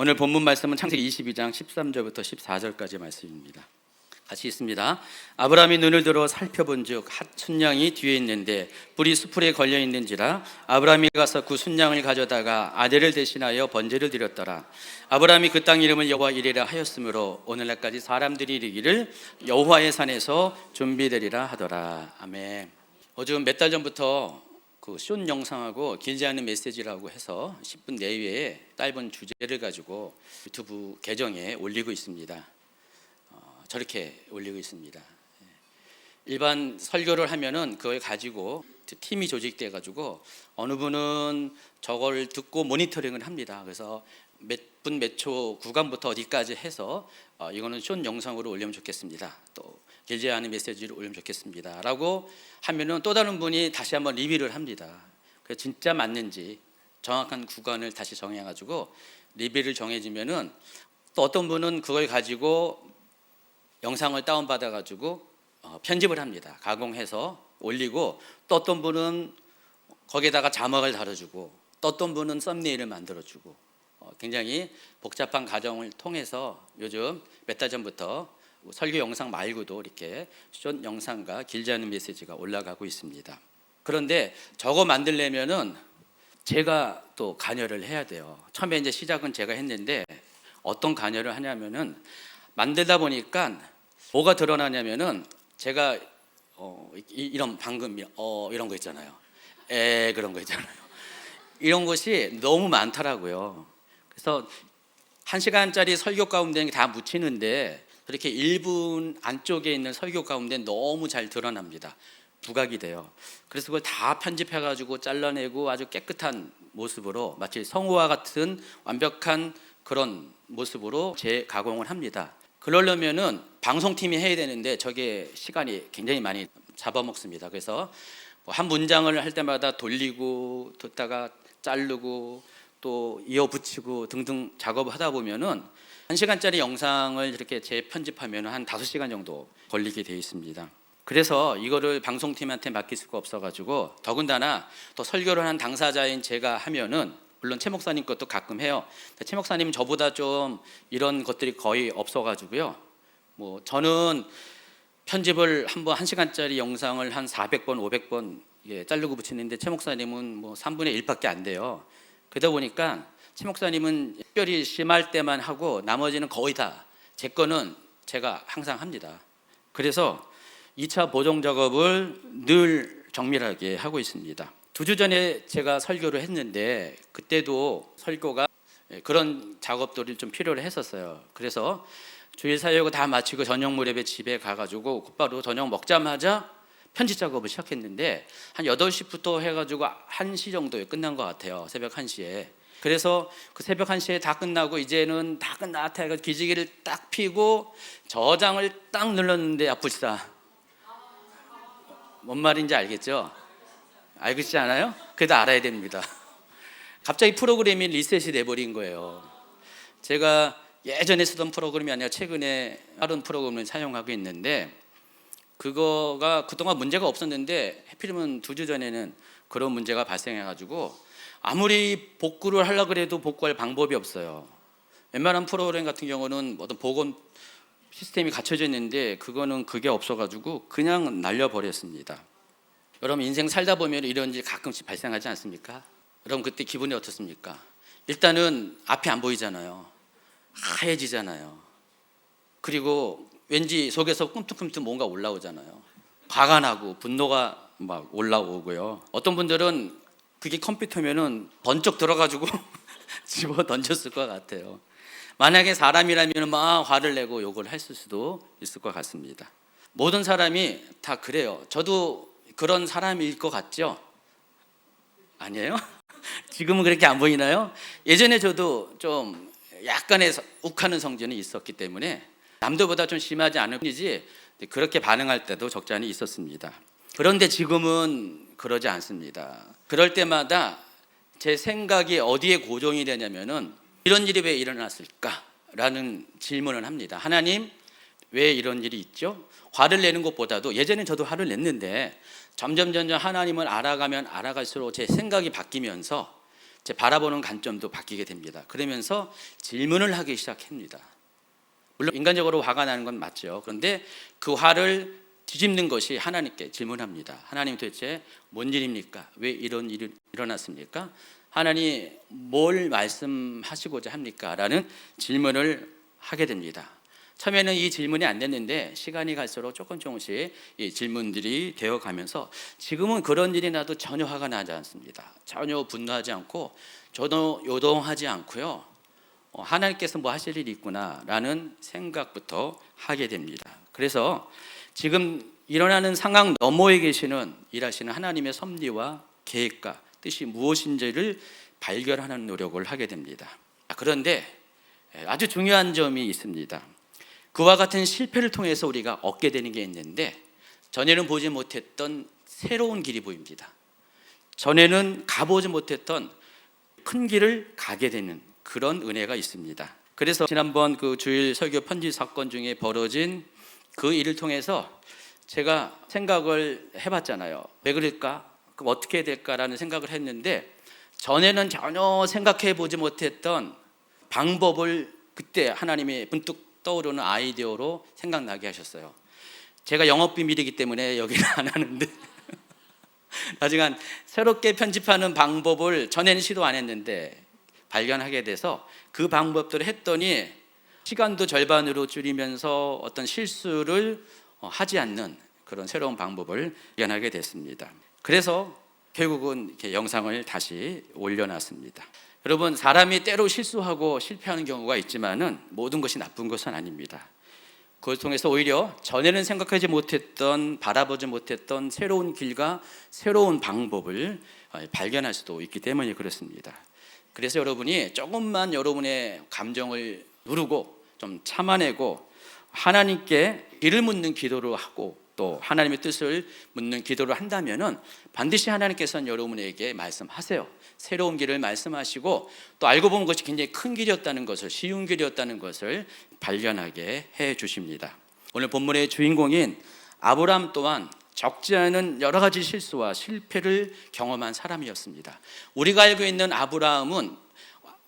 오늘 본문 말씀은 창세기 22장 13절부터 14절까지 말씀입니다. 같이 있습니다. 아브라함이 눈을 들어 살펴본즉 한 순양이 뒤에 있는데 뿔이 수풀에 걸려 있는지라 아브라함이 가서 그 순양을 가져다가 아들을 대신하여 번제를 드렸더라. 아브라함이 그 땅 이름을 여호와 이레라 하였으므로 오늘날까지 사람들이 이르기를 여호와의 산에서 준비되리라 하더라. 아멘. 요즘 몇 달 전부터 숏 영상하고 길지 않은 메시지라고 해서 10분 내외의 짧은 주제를 가지고 유튜브 계정에 올리고 있습니다. 저렇게 올리고 있습니다. 일반 설교를 하면은 그걸 가지고 팀이 조직돼 가지고 어느 분은 저걸 듣고 모니터링을 합니다. 그래서 몇 분 몇 초 구간부터 어디까지 해서 이거는 숏 영상으로 올리면 좋겠습니다. 또 길지 않은 메시지를 올리면 좋겠습니다. 라고 하면은 또 다른 분이 다시 한번 리뷰를 합니다. 그래서 진짜 맞는지 정확한 구간을 다시 정해 가지고 리뷰를 정해지면은 또 어떤 분은 그걸 가지고 영상을 다운받아 가지고 편집을 합니다. 가공해서 올리고 또 어떤 분은 거기에다가 자막을 달아주고 또 어떤 분은 썸네일을 만들어주고 굉장히 복잡한 과정을 통해서 요즘 몇 달 전부터 설교 영상 말고도 이렇게 숏 영상과 길지 않은 메시지가 올라가고 있습니다. 그런데 저거 만들려면은 제가 또 관여를 해야 돼요. 처음에 이제 시작은 제가 했는데 어떤 관여를 하냐면은 만들다 보니까 뭐가 드러나냐면은 제가 이런 방금 이런 거 있잖아요. 그런 거 있잖아요. 이런 것이 너무 많더라고요. 그래서 1시간짜리 설교 가운데 다 묻히는데 그렇게 1분 안쪽에 있는 설교 가운데 너무 잘 드러납니다. 부각이 돼요. 그래서 그걸 다 편집해가지고 잘라내고 아주 깨끗한 모습으로 마치 성우와 같은 완벽한 그런 모습으로 재가공을 합니다. 그러려면은 방송팀이 해야 되는데 저게 시간이 굉장히 많이 잡아먹습니다. 그래서 한 문장을 할 때마다 돌리고 듣다가 자르고 또 이어붙이고 등등 작업을 하다 보면은 1시간짜리 영상을 이렇게 재편집하면 한 5시간 정도 걸리게 되어 있습니다. 그래서 이거를 방송팀한테 맡길 수가 없어가지고 더군다나 또 설교를 한 당사자인 제가 하면은 물론 최 목사님 것도 가끔 해요. 최 목사님은 저보다 좀 이런 것들이 거의 없어가지고요. 뭐 저는 편집을 한번 1시간짜리 영상을 한 400번, 500번 자르고 붙이는데 최 목사님은 뭐 3분의 1밖에 안 돼요. 그러다 보니까 최 목사님은 특별히 심할 때만 하고 나머지는 거의 다 제 거는 제가 항상 합니다. 그래서 2차 보정 작업을 늘 정밀하게 하고 있습니다. 2주 전에 제가 설교를 했는데 그때도 설교가 그런 작업들이 좀 필요를 했었어요. 그래서 주일 사역을 다 마치고 저녁 무렵에 집에 가가지고 곧바로 저녁 먹자마자 편집 작업을 시작했는데 한 8시부터 해가지고 1시 정도에 끝난 것 같아요. 새벽 1시에. 그래서 그 새벽 1시에 다 끝나고 이제는 다 끝났다 해서 기지개를 딱 피고 저장을 딱 눌렀는데 아프시다. 뭔 말인지 알겠죠? 알겠지 않아요? 그래도 알아야 됩니다. 갑자기 프로그램이 리셋이 돼버린 거예요. 제가 예전에 쓰던 프로그램이 아니라 최근에 다른 프로그램을 사용하고 있는데 그거가 그동안 문제가 없었는데 하필이면 2주 전에는 그런 문제가 발생해가지고 아무리 복구를 하려고 해도 복구할 방법이 없어요. 웬만한 프로그램 같은 경우는 어떤 복원 시스템이 갖춰져 있는데 그거는 그게 없어가지고 그냥 날려버렸습니다. 여러분 인생 살다 보면 이런 일이 가끔씩 발생하지 않습니까? 여러분 그때 기분이 어떻습니까? 일단은 앞이 안 보이잖아요. 하얘지잖아요. 그리고 왠지 속에서 꿈틀꿈틀 뭔가 올라오잖아요. 화가 나고 분노가 막 올라오고요. 어떤 분들은 그게 컴퓨터면은 번쩍 들어가지고 집어 던졌을 것 같아요. 만약에 사람이라면 막 화를 내고 욕을 했을 수도 있을 것 같습니다. 모든 사람이 다 그래요. 저도 그런 사람일 것 같죠? 아니에요? 지금은 그렇게 안 보이나요? 예전에 저도 좀 약간의 욱하는 성질이 있었기 때문에 남들보다 좀 심하지 않을 뿐이지 그렇게 반응할 때도 적잖이 있었습니다. 그런데 지금은 그러지 않습니다. 그럴 때마다 제 생각이 어디에 고정이 되냐면은 이런 일이 왜 일어났을까라는 질문을 합니다. 하나님, 왜 이런 일이 있죠? 화를 내는 것보다도 예전엔 저도 화를 냈는데 점점 하나님을 알아가면 알아갈수록 제 생각이 바뀌면서 제 바라보는 관점도 바뀌게 됩니다. 그러면서 질문을 하기 시작합니다. 물론 인간적으로 화가 나는 건 맞죠. 그런데 그 화를 뒤집는 것이 하나님께 질문합니다. 하나님 도대체 뭔 일입니까? 왜 이런 일이 일어났습니까? 하나님 뭘 말씀하시고자 합니까? 라는 질문을 하게 됩니다. 처음에는 이 질문이 안 됐는데 시간이 갈수록 조금씩 이 질문들이 되어가면서 지금은 그런 일이 나도 전혀 화가 나지 않습니다. 전혀 분노하지 않고 저도 요동하지 않고요. 하나님께서 뭐 하실 일이 있구나라는 생각부터 하게 됩니다. 그래서 지금 일어나는 상황 너머에 계시는 일하시는 하나님의 섭리와 계획과 뜻이 무엇인지를 발견하는 노력을 하게 됩니다. 그런데 아주 중요한 점이 있습니다. 그와 같은 실패를 통해서 우리가 얻게 되는 게 있는데 전에는 보지 못했던 새로운 길이 보입니다. 전에는 가보지 못했던 큰 길을 가게 되는 그런 은혜가 있습니다. 그래서 지난번 그 주일 설교 편지 사건 중에 벌어진 그 일을 통해서 제가 생각을 해봤잖아요. 왜 그럴까? 그럼 어떻게 해야 될까라는 생각을 했는데 전에는 전혀 생각해 보지 못했던 방법을 그때 하나님이 문득 떠오르는 아이디어로 생각나게 하셨어요. 제가 영업 비밀이기 때문에 여기는 안 하는데 나중에 새롭게 편집하는 방법을 전에는 시도 안 했는데 발견하게 돼서 그 방법들을 했더니 시간도 절반으로 줄이면서 어떤 실수를 하지 않는 그런 새로운 방법을 발견하게 됐습니다. 그래서 결국은 이렇게 영상을 다시 올려놨습니다. 여러분, 사람이 때로 실수하고 실패하는 경우가 있지만은 모든 것이 나쁜 것은 아닙니다. 그걸 통해서 오히려 전에는 생각하지 못했던, 바라보지 못했던 새로운 길과 새로운 방법을 발견할 수도 있기 때문에 그렇습니다. 그래서 여러분이 조금만 여러분의 감정을 누르고 좀 참아내고 하나님께 길을 묻는 기도를 하고 또 하나님의 뜻을 묻는 기도를 한다면은 반드시 하나님께서는 여러분에게 말씀하세요. 새로운 길을 말씀하시고 또 알고 보면 그것이 굉장히 큰 길이었다는 것을, 쉬운 길이었다는 것을 발견하게 해 주십니다. 오늘 본문의 주인공인 아브라함 또한 적지 않은 여러 가지 실수와 실패를 경험한 사람이었습니다. 우리가 알고 있는 아브라함은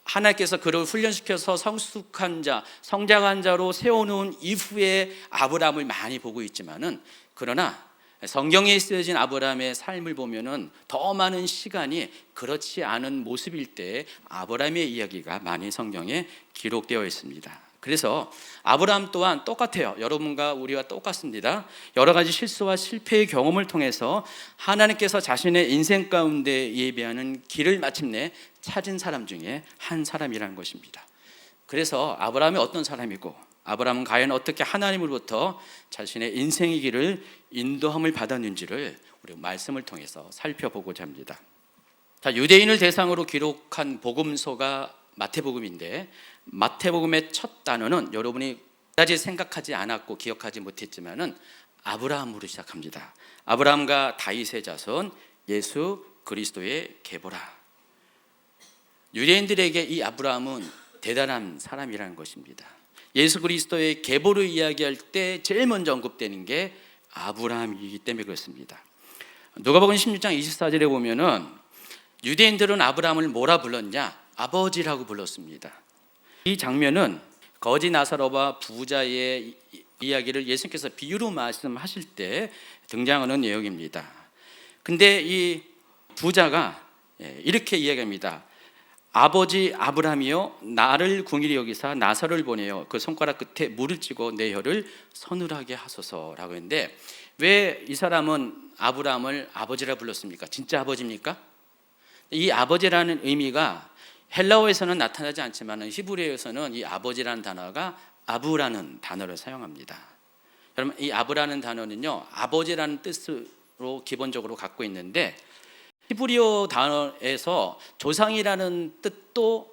하나님께서 그를 훈련시켜서 성숙한 자, 성장한 자로 세워놓은 이후에 아브라함을 많이 보고 있지만은 그러나 성경에 쓰여진 아브라함의 삶을 보면은 더 많은 시간이 그렇지 않은 모습일 때 아브라함의 이야기가 많이 성경에 기록되어 있습니다. 그래서 아브라함 또한 똑같아요. 여러분과 우리와 똑같습니다. 여러 가지 실수와 실패의 경험을 통해서 하나님께서 자신의 인생 가운데 예비하는 길을 마침내 찾은 사람 중에 한 사람이라는 것입니다. 그래서 아브라함이 어떤 사람이고 아브라함은 과연 어떻게 하나님으로부터 자신의 인생의 길을 인도함을 받았는지를 우리 말씀을 통해서 살펴보고자 합니다. 자, 유대인을 대상으로 기록한 복음서가 마태복음인데 마태복음의 첫 단어는 여러분이 그다지 생각하지 않았고 기억하지 못했지만은 아브라함으로 시작합니다. 아브라함과 다윗의 자손 예수 그리스도의 계보라. 유대인들에게 이 아브라함은 대단한 사람이라는 것입니다. 예수 그리스도의 계보를 이야기할 때 제일 먼저 언급되는 게 아브라함이기 때문에 그렇습니다. 누가복음 16장 24절에 보면은 유대인들은 아브라함을 뭐라 불렀냐? 아버지라고 불렀습니다. 이 장면은 거지 나사로와 부자의 이야기를 예수님께서 비유로 말씀하실 때 등장하는 내용입니다. 근데 이 부자가 이렇게 이야기합니다. 아버지 아브라함이여 나를 궁일이 여기사 나사로를 보내어 그 손가락 끝에 물을 찌고 내 혀를 서늘하게 하소서라고 했는데 왜 이 사람은 아브라함을 아버지라 불렀습니까? 진짜 아버지입니까? 이 아버지라는 의미가 헬라어에서는 나타나지 않지만 히브리어에서는 이 아버지라는 단어가 아브라는 단어를 사용합니다. 여러분, 이 아브라는 단어는요 아버지라는 뜻으로 기본적으로 갖고 있는데 히브리어 단어에서 조상이라는 뜻도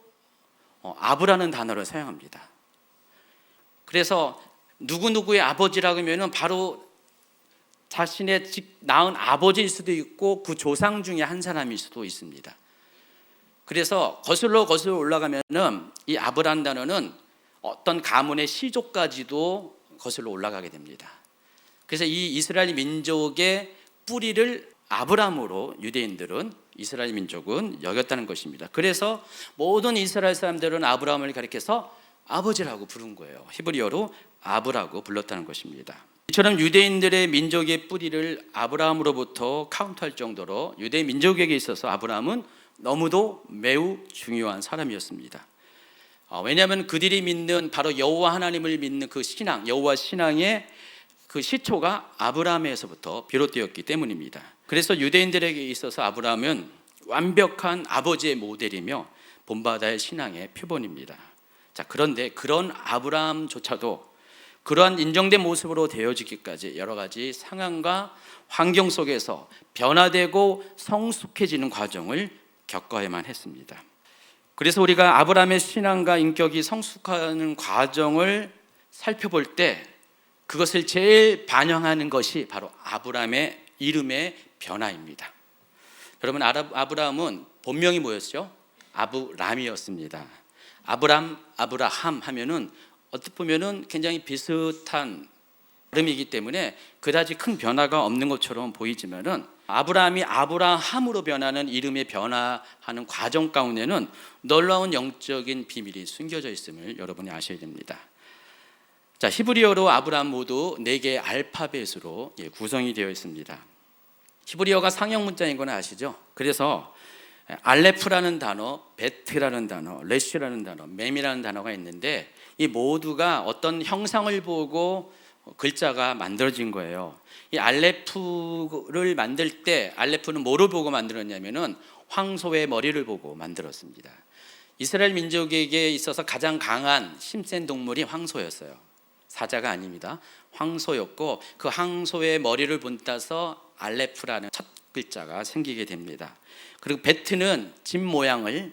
아브라는 단어를 사용합니다. 그래서 누구누구의 아버지라고 하면 바로 자신의 낳은 아버지일 수도 있고 그 조상 중에 한 사람일 수도 있습니다. 그래서 거슬러 올라가면은 이 아브라는 단어는 어떤 가문의 시족까지도 거슬러 올라가게 됩니다. 그래서 이 이스라엘 민족의 뿌리를 아브라함으로 유대인들은 이스라엘 민족은 여겼다는 것입니다. 그래서 모든 이스라엘 사람들은 아브라함을 가리켜서 아버지라고 부른 거예요. 히브리어로 아브라고 불렀다는 것입니다. 이처럼 유대인들의 민족의 뿌리를 아브라함으로부터 카운트할 정도로 유대 민족에게 있어서 아브라함은 너무도 매우 중요한 사람이었습니다. 왜냐하면 그들이 믿는 바로 여호와 하나님을 믿는 그 신앙, 여호와 신앙의 그 시초가 아브라함에서부터 비롯되었기 때문입니다. 그래서 유대인들에게 있어서 아브라함은 완벽한 아버지의 모델이며 본받아야 신앙의 표본입니다. 자, 그런데 그런 아브라함조차도 그러한 인정된 모습으로 되어지기까지 여러 가지 상황과 환경 속에서 변화되고 성숙해지는 과정을 겪어야만 했습니다. 그래서 우리가 아브라함의 신앙과 인격이 성숙하는 과정을 살펴볼 때 그것을 제일 반영하는 것이 바로 아브라함의 이름의 변화입니다. 여러분, 아브라함은 본명이 뭐였죠? 아브람이었습니다. 아브라함 하면은 어떻게 보면은 굉장히 비슷한 발음이기 때문에 그다지 큰 변화가 없는 것처럼 보이지만은 아브라함이 아브라함으로 변하는 이름의 변화하는 과정 가운데는 놀라운 영적인 비밀이 숨겨져 있음을 여러분이 아셔야 됩니다. 자, 히브리어로 아브라함 모두 4개의 알파벳으로 구성이 되어 있습니다. 히브리어가 상형 문자인 건 아시죠? 그래서 알레프라는 단어, 베트라는 단어, 레시라는 단어, mem이라는 단어가 있는데 이 모두가 어떤 형상을 보고 글자가 만들어진 거예요. 이 알레프를 만들 때 알레프는 뭐를 보고 만들었냐면은 황소의 머리를 보고 만들었습니다. 이스라엘 민족에게 있어서 가장 강한 힘센 동물이 황소였어요. 사자가 아닙니다. 황소였고 그 황소의 머리를 본따서 알레프라는 첫 글자가 생기게 됩니다. 그리고 베트는 집 모양을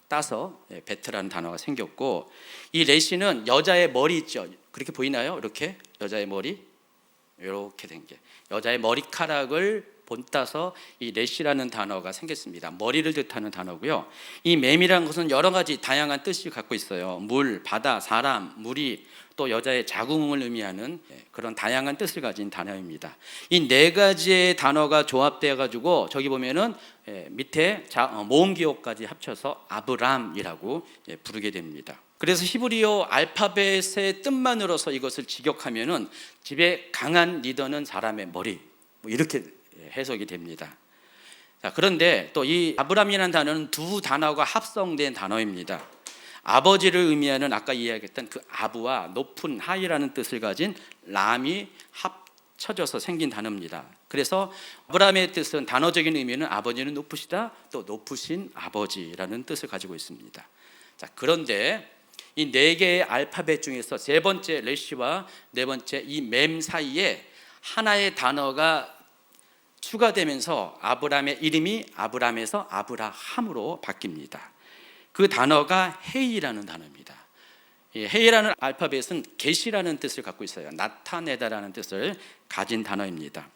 따서 베트라는 단어가 생겼고 이 레시는 여자의 머리 있죠. 그렇게 보이나요? 이렇게 여자의 머리 이렇게 된 게 여자의 머리카락을 본따서 이 레시라는 단어가 생겼습니다. 머리를 뜻하는 단어고요. 이 맴이라는 것은 여러 가지 다양한 뜻을 갖고 있어요. 물, 바다, 사람, 무리, 또 여자의 자궁을 의미하는 그런 다양한 뜻을 가진 단어입니다. 이 4가지의 단어가 조합되어 가지고 저기 보면은 밑에 모음기호까지 합쳐서 아브람이라고 부르게 됩니다. 그래서 히브리어 알파벳의 뜻만으로서 이것을 직역하면은 집에 강한 리더는 사람의 머리, 이렇게 해석이 됩니다. 자, 그런데 또 이 아브람이라는 단어는 2 단어가 합성된 단어입니다. 아버지를 의미하는 아까 이야기했던 그 아부와 높은 하이라는 뜻을 가진 람이 합쳐져서 생긴 단어입니다. 그래서 아브람의 뜻은 단어적인 의미는 아버지는 높으시다, 또 높으신 아버지라는 뜻을 가지고 있습니다. 자, 그런데 이 4개의 알파벳 중에서 3번째 레시와 4번째 이 맴 사이에 하나의 단어가 추가되면서 아브람의 이름이 아브람에서 아브라함으로 바뀝니다. 그 단어가 헤이라는 단어입니다. 헤이라는 알파벳은 계시라는 뜻을 갖고 있어요. 나타내다라는 뜻을 가진 단어입니다.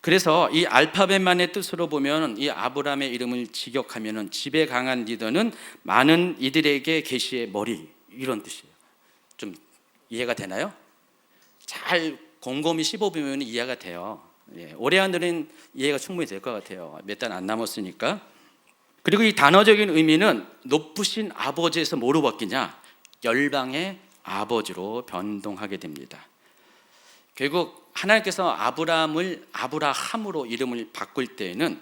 그래서 이 알파벳만의 뜻으로 보면 이 아브람의 이름을 직역하면은 집에 강한 리더는 많은 이들에게 계시의 머리, 이런 뜻이에요. 좀 이해가 되나요? 잘 곰곰이 씹어보면 이해가 돼요. 오래 하늘은 이해가 충분히 될 것 같아요. 몇 달 안 남았으니까. 그리고 이 단어적인 의미는 높으신 아버지에서 뭐로 바뀌냐? 열방의 아버지로 변동하게 됩니다. 결국 하나님께서 아브라함을 아브라함으로 이름을 바꿀 때에는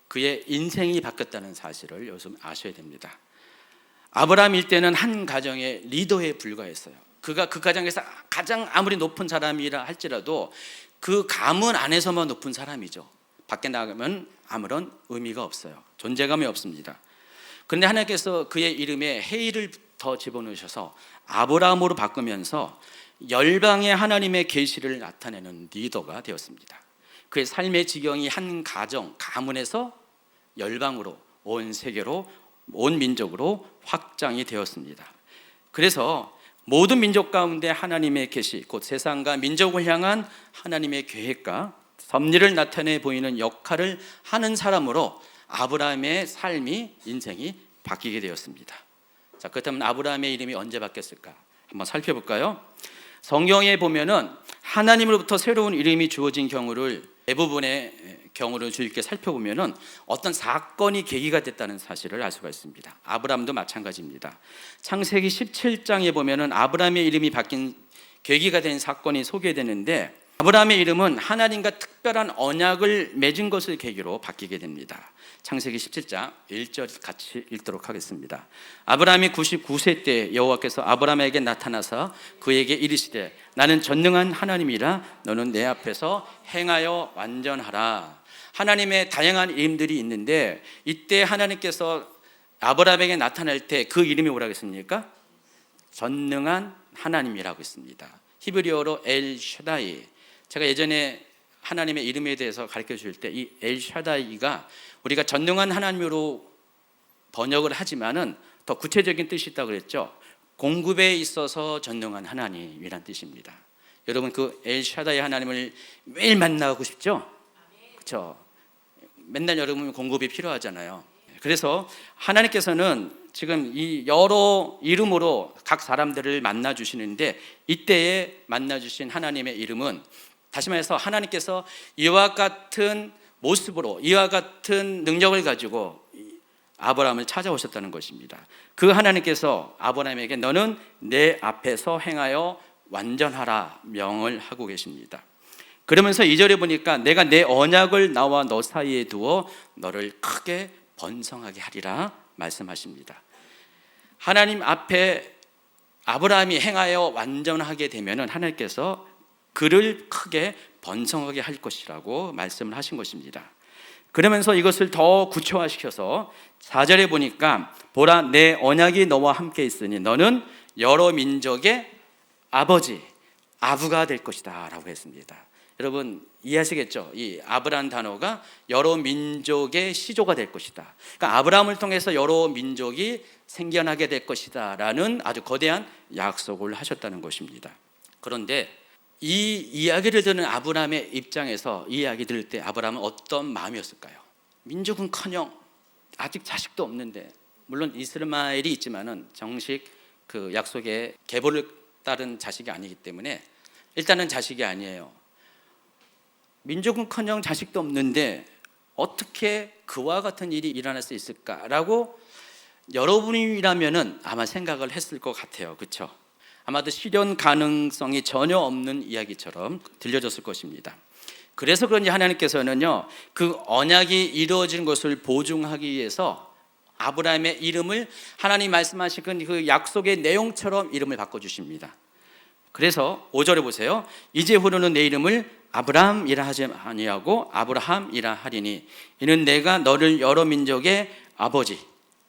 그의 인생이 바뀌었다는 사실을 요즘 아셔야 됩니다. 아브라함일 때는 한 가정의 리더에 불과했어요. 그가 그 가정에서 가장 아무리 높은 사람이라 할지라도 그 가문 안에서만 높은 사람이죠. 밖에 나가면 아무런 의미가 없어요. 존재감이 없습니다. 그런데 하나님께서 그의 이름에 헤이를 더 집어넣으셔서 아브라함으로 바꾸면서 열방의 하나님의 계시를 나타내는 리더가 되었습니다. 그의 삶의 지경이 한 가문에서 열방으로, 온 세계로, 온 민족으로 확장이 되었습니다. 그래서 모든 민족 가운데 하나님의 계시, 곧 세상과 민족을 향한 하나님의 계획과 섭리를 나타내 보이는 역할을 하는 사람으로 아브라함의 삶이, 인생이 바뀌게 되었습니다. 자, 그렇다면 아브라함의 이름이 언제 바뀌었을까? 한번 살펴볼까요? 성경에 보면은 하나님으로부터 새로운 이름이 주어진 경우를 대부분의 경우를 주의깊게 살펴보면은 어떤 사건이 계기가 됐다는 사실을 알 수가 있습니다. 아브라함도 마찬가지입니다. 창세기 17장에 보면은 아브라함의 이름이 바뀐 계기가 된 사건이 소개되는데, 아브라함의 이름은 하나님과 특별한 언약을 맺은 것을 계기로 바뀌게 됩니다. 창세기 17장 1절 같이 읽도록 하겠습니다. 아브라함이 99세 때 여호와께서 아브라함에게 나타나사 그에게 이르시되 나는 전능한 하나님이라 너는 내 앞에서 행하여 완전하라. 하나님의 다양한 이름들이 있는데, 이때 하나님께서 아브라함에게 나타날 때 그 이름이 뭐라고 했습니까? 전능한 하나님이라고 했습니다. 히브리어로 엘 샤다이. 제가 예전에 하나님의 이름에 대해서 가르쳐 줄 때 이 엘 샤다이가 우리가 전능한 하나님으로 번역을 하지만은 더 구체적인 뜻이 있다고 그랬죠. 공급에 있어서 전능한 하나님이란 뜻입니다. 여러분, 그 엘 샤다이 하나님을 매일 만나고 싶죠? 그렇죠? 맨날 여러분 공급이 필요하잖아요. 그래서 하나님께서는 지금 이 여러 이름으로 각 사람들을 만나 주시는데, 이때에 만나 주신 하나님의 이름은, 다시 말해서 하나님께서 이와 같은 모습으로, 이와 같은 능력을 가지고 아브라함을 찾아오셨다는 것입니다. 그 하나님께서 아브라함에게 너는 내 앞에서 행하여 완전하라 명을 하고 계십니다. 그러면서 2절에 보니까 내가 내 언약을 나와 너 사이에 두어 너를 크게 번성하게 하리라 말씀하십니다. 하나님 앞에 아브라함이 행하여 완전하게 되면은 하나님께서 그를 크게 번성하게 할 것이라고 말씀을 하신 것입니다. 그러면서 이것을 더 구체화시켜서 4절에 보니까 보라 내 언약이 너와 함께 있으니 너는 여러 민족의 아버지, 아부가 될 것이다 라고 했습니다. 여러분 이해하시겠죠? 이 아브라함 단어가 여러 민족의 시조가 될 것이다. 그러니까 아브라함을 통해서 여러 민족이 생겨나게 될 것이다 라는 아주 거대한 약속을 하셨다는 것입니다. 그런데 이 이야기를 듣는 아브라함의 입장에서 이 이야기 들을 때 아브라함은 어떤 마음이었을까요? 민족은커녕 아직 자식도 없는데, 물론 이스마엘이 있지만은 정식 그 약속의 계보를 따른 자식이 아니기 때문에 일단은 자식이 아니에요. 민족은커녕 자식도 없는데 어떻게 그와 같은 일이 일어날 수 있을까라고 여러분이라면은 아마 생각을 했을 것 같아요. 그렇죠? 아마도 실현 가능성이 전혀 없는 이야기처럼 들려졌을 것입니다. 그래서 그런지 하나님께서는요, 그 언약이 이루어진 것을 보증하기 위해서 아브라함의 이름을 하나님 말씀하신 그 약속의 내용처럼 이름을 바꿔주십니다. 그래서 5절에 보세요. 이제후로는 내 이름을 아브람이라 하지 아니하고 아브라함이라 하리니 이는 내가 너를 여러 민족의 아버지,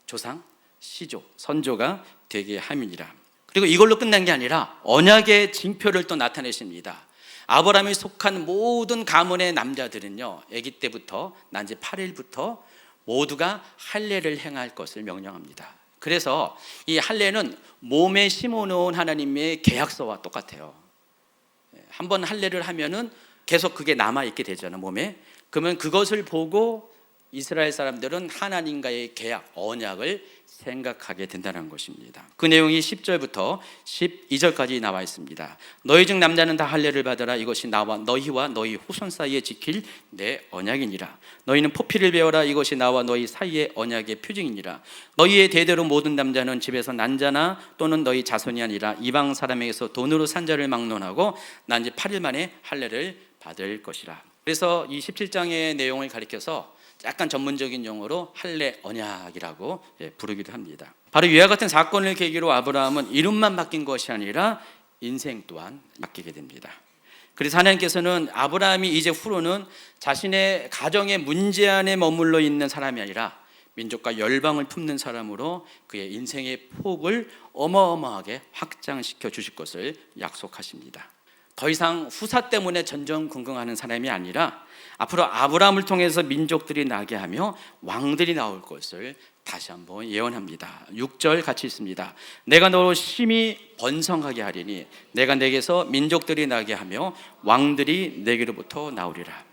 조상, 시조, 선조가 되게 함이니라. 그리고 이걸로 끝난 게 아니라 언약의 징표를 또 나타내십니다. 아브라함이 속한 모든 가문의 남자들은요, 아기 때부터 난 지 8일부터 모두가 할례를 행할 것을 명령합니다. 그래서 이 할례는 몸에 심어놓은 하나님의 계약서와 똑같아요. 한번 할례를 하면은 계속 그게 남아있게 되잖아요, 몸에. 그러면 그것을 보고 이스라엘 사람들은 하나님과의 계약, 언약을 생각하게 된다는 것입니다. 그 내용이 10절부터 12절까지 나와 있습니다. 너희 중 남자는 다 할례를 받으라. 이것이 나와 너희와 너희 후손 사이에 지킬 내 언약이니라. 너희는 포피를 베어라. 이것이 나와 너희 사이의 언약의 표징이니라. 너희의 대대로 모든 남자는 집에서 난 자나 또는 너희 자손이 아니라 이방 사람에게서 돈으로 산 자를 막론하고 난 지 8일 만에 할례를 받을 것이라. 그래서 이 17장의 내용을 가리켜서 약간 전문적인 용어로 할례 언약이라고 부르기도 합니다. 바로 이와 같은 사건을 계기로 아브라함은 이름만 바뀐 것이 아니라 인생 또한 바뀌게 됩니다. 그래서 하나님께서는 아브라함이 이제 후로는 자신의 가정의 문제 안에 머물러 있는 사람이 아니라 민족과 열방을 품는 사람으로 그의 인생의 폭을 어마어마하게 확장시켜 주실 것을 약속하십니다. 더 이상 후사 때문에 전전긍긍하는 사람이 아니라 앞으로 아브라함을 통해서 민족들이 나게 하며 왕들이 나올 것을 다시 한번 예언합니다. 6절 같이 있습니다. 내가 너로 심히 번성하게 하리니 내가 내게서 민족들이 나게 하며 왕들이 내게로부터 나오리라.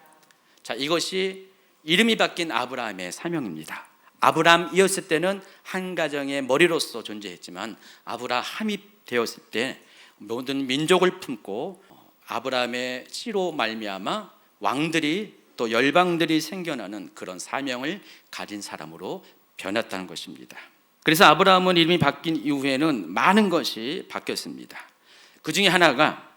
자, 이것이 이름이 바뀐 아브라함의 사명입니다. 아브라함이었을 때는 한 가정의 머리로서 존재했지만 아브라함이 되었을 때 모든 민족을 품고 아브라함의 씨로 말미암아 왕들이 또 열방들이 생겨나는 그런 사명을 가진 사람으로 변했다는 것입니다. 그래서 아브라함은 이름이 바뀐 이후에는 많은 것이 바뀌었습니다. 그 중에 하나가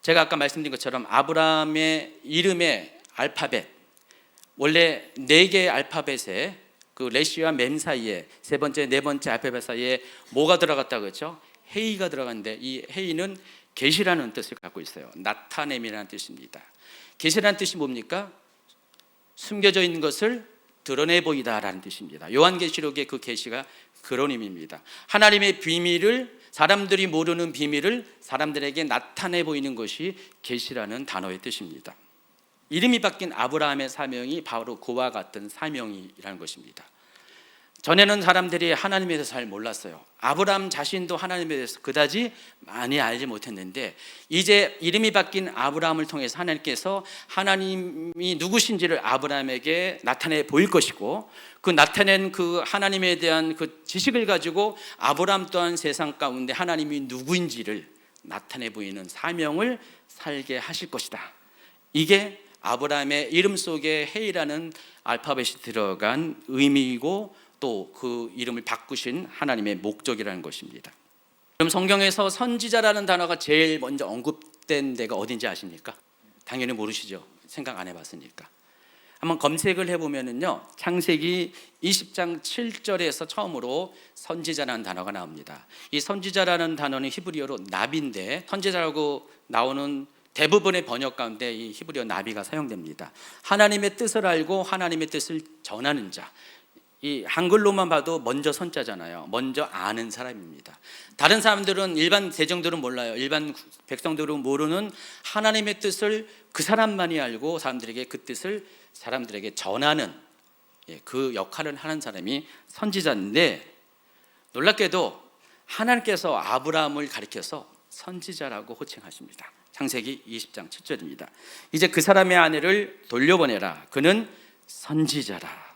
제가 아까 말씀드린 것처럼 아브라함의 이름의 알파벳, 원래 4개의 알파벳에 그 레시와 mem 사이에 세 번째, 네 번째 알파벳 사이에 뭐가 들어갔다고 했죠? 헤이가 들어갔는데 이 헤이는 계시라는 뜻을 갖고 있어요. 나타냄이라는 뜻입니다. 계시라는 뜻이 뭡니까? 숨겨져 있는 것을 드러내 보이다라는 뜻입니다. 요한계시록의 그 계시가 그런 의미입니다. 하나님의 비밀을, 사람들이 모르는 비밀을 사람들에게 나타내 보이는 것이 계시라는 단어의 뜻입니다. 이름이 바뀐 아브라함의 사명이 바로 그와 같은 사명이라는 것입니다. 전에는 사람들이 하나님에 대해서 잘 몰랐어요. 아브라함 자신도 하나님에 대해서 그다지 많이 알지 못했는데 이제 이름이 바뀐 아브라함을 통해서 하나님께서 하나님이 누구신지를 아브라함에게 나타내 보일 것이고, 그 나타낸 그 하나님에 대한 그 지식을 가지고 아브라함 또한 세상 가운데 하나님이 누구인지를 나타내 보이는 사명을 살게 하실 것이다. 이게 아브라함의 이름 속에 헤이라는 알파벳이 들어간 의미이고 또 그 이름을 바꾸신 하나님의 목적이라는 것입니다. 그럼 성경에서 선지자라는 단어가 제일 먼저 언급된 데가 어딘지 아십니까? 당연히 모르시죠. 생각 안 해봤으니까. 한번 검색을 해보면은요, 창세기 20장 7절에서 처음으로 선지자라는 단어가 나옵니다. 이 선지자라는 단어는 히브리어로 나비인데, 선지자라고 나오는 대부분의 번역 가운데 이 히브리어 나비가 사용됩니다. 하나님의 뜻을 알고 하나님의 뜻을 전하는 자. 이 한글로만 봐도 먼저 선자잖아요. 먼저 아는 사람입니다. 다른 사람들은, 일반 대중들은 몰라요. 일반 백성들은 모르는 하나님의 뜻을 그 사람만이 알고 사람들에게 그 뜻을 사람들에게 전하는 그 역할을 하는 사람이 선지자인데, 놀랍게도 하나님께서 아브라함을 가리켜서 선지자라고 호칭하십니다. 창세기 20장 7절입니다. 이제 그 사람의 아내를 돌려보내라. 그는 선지자라.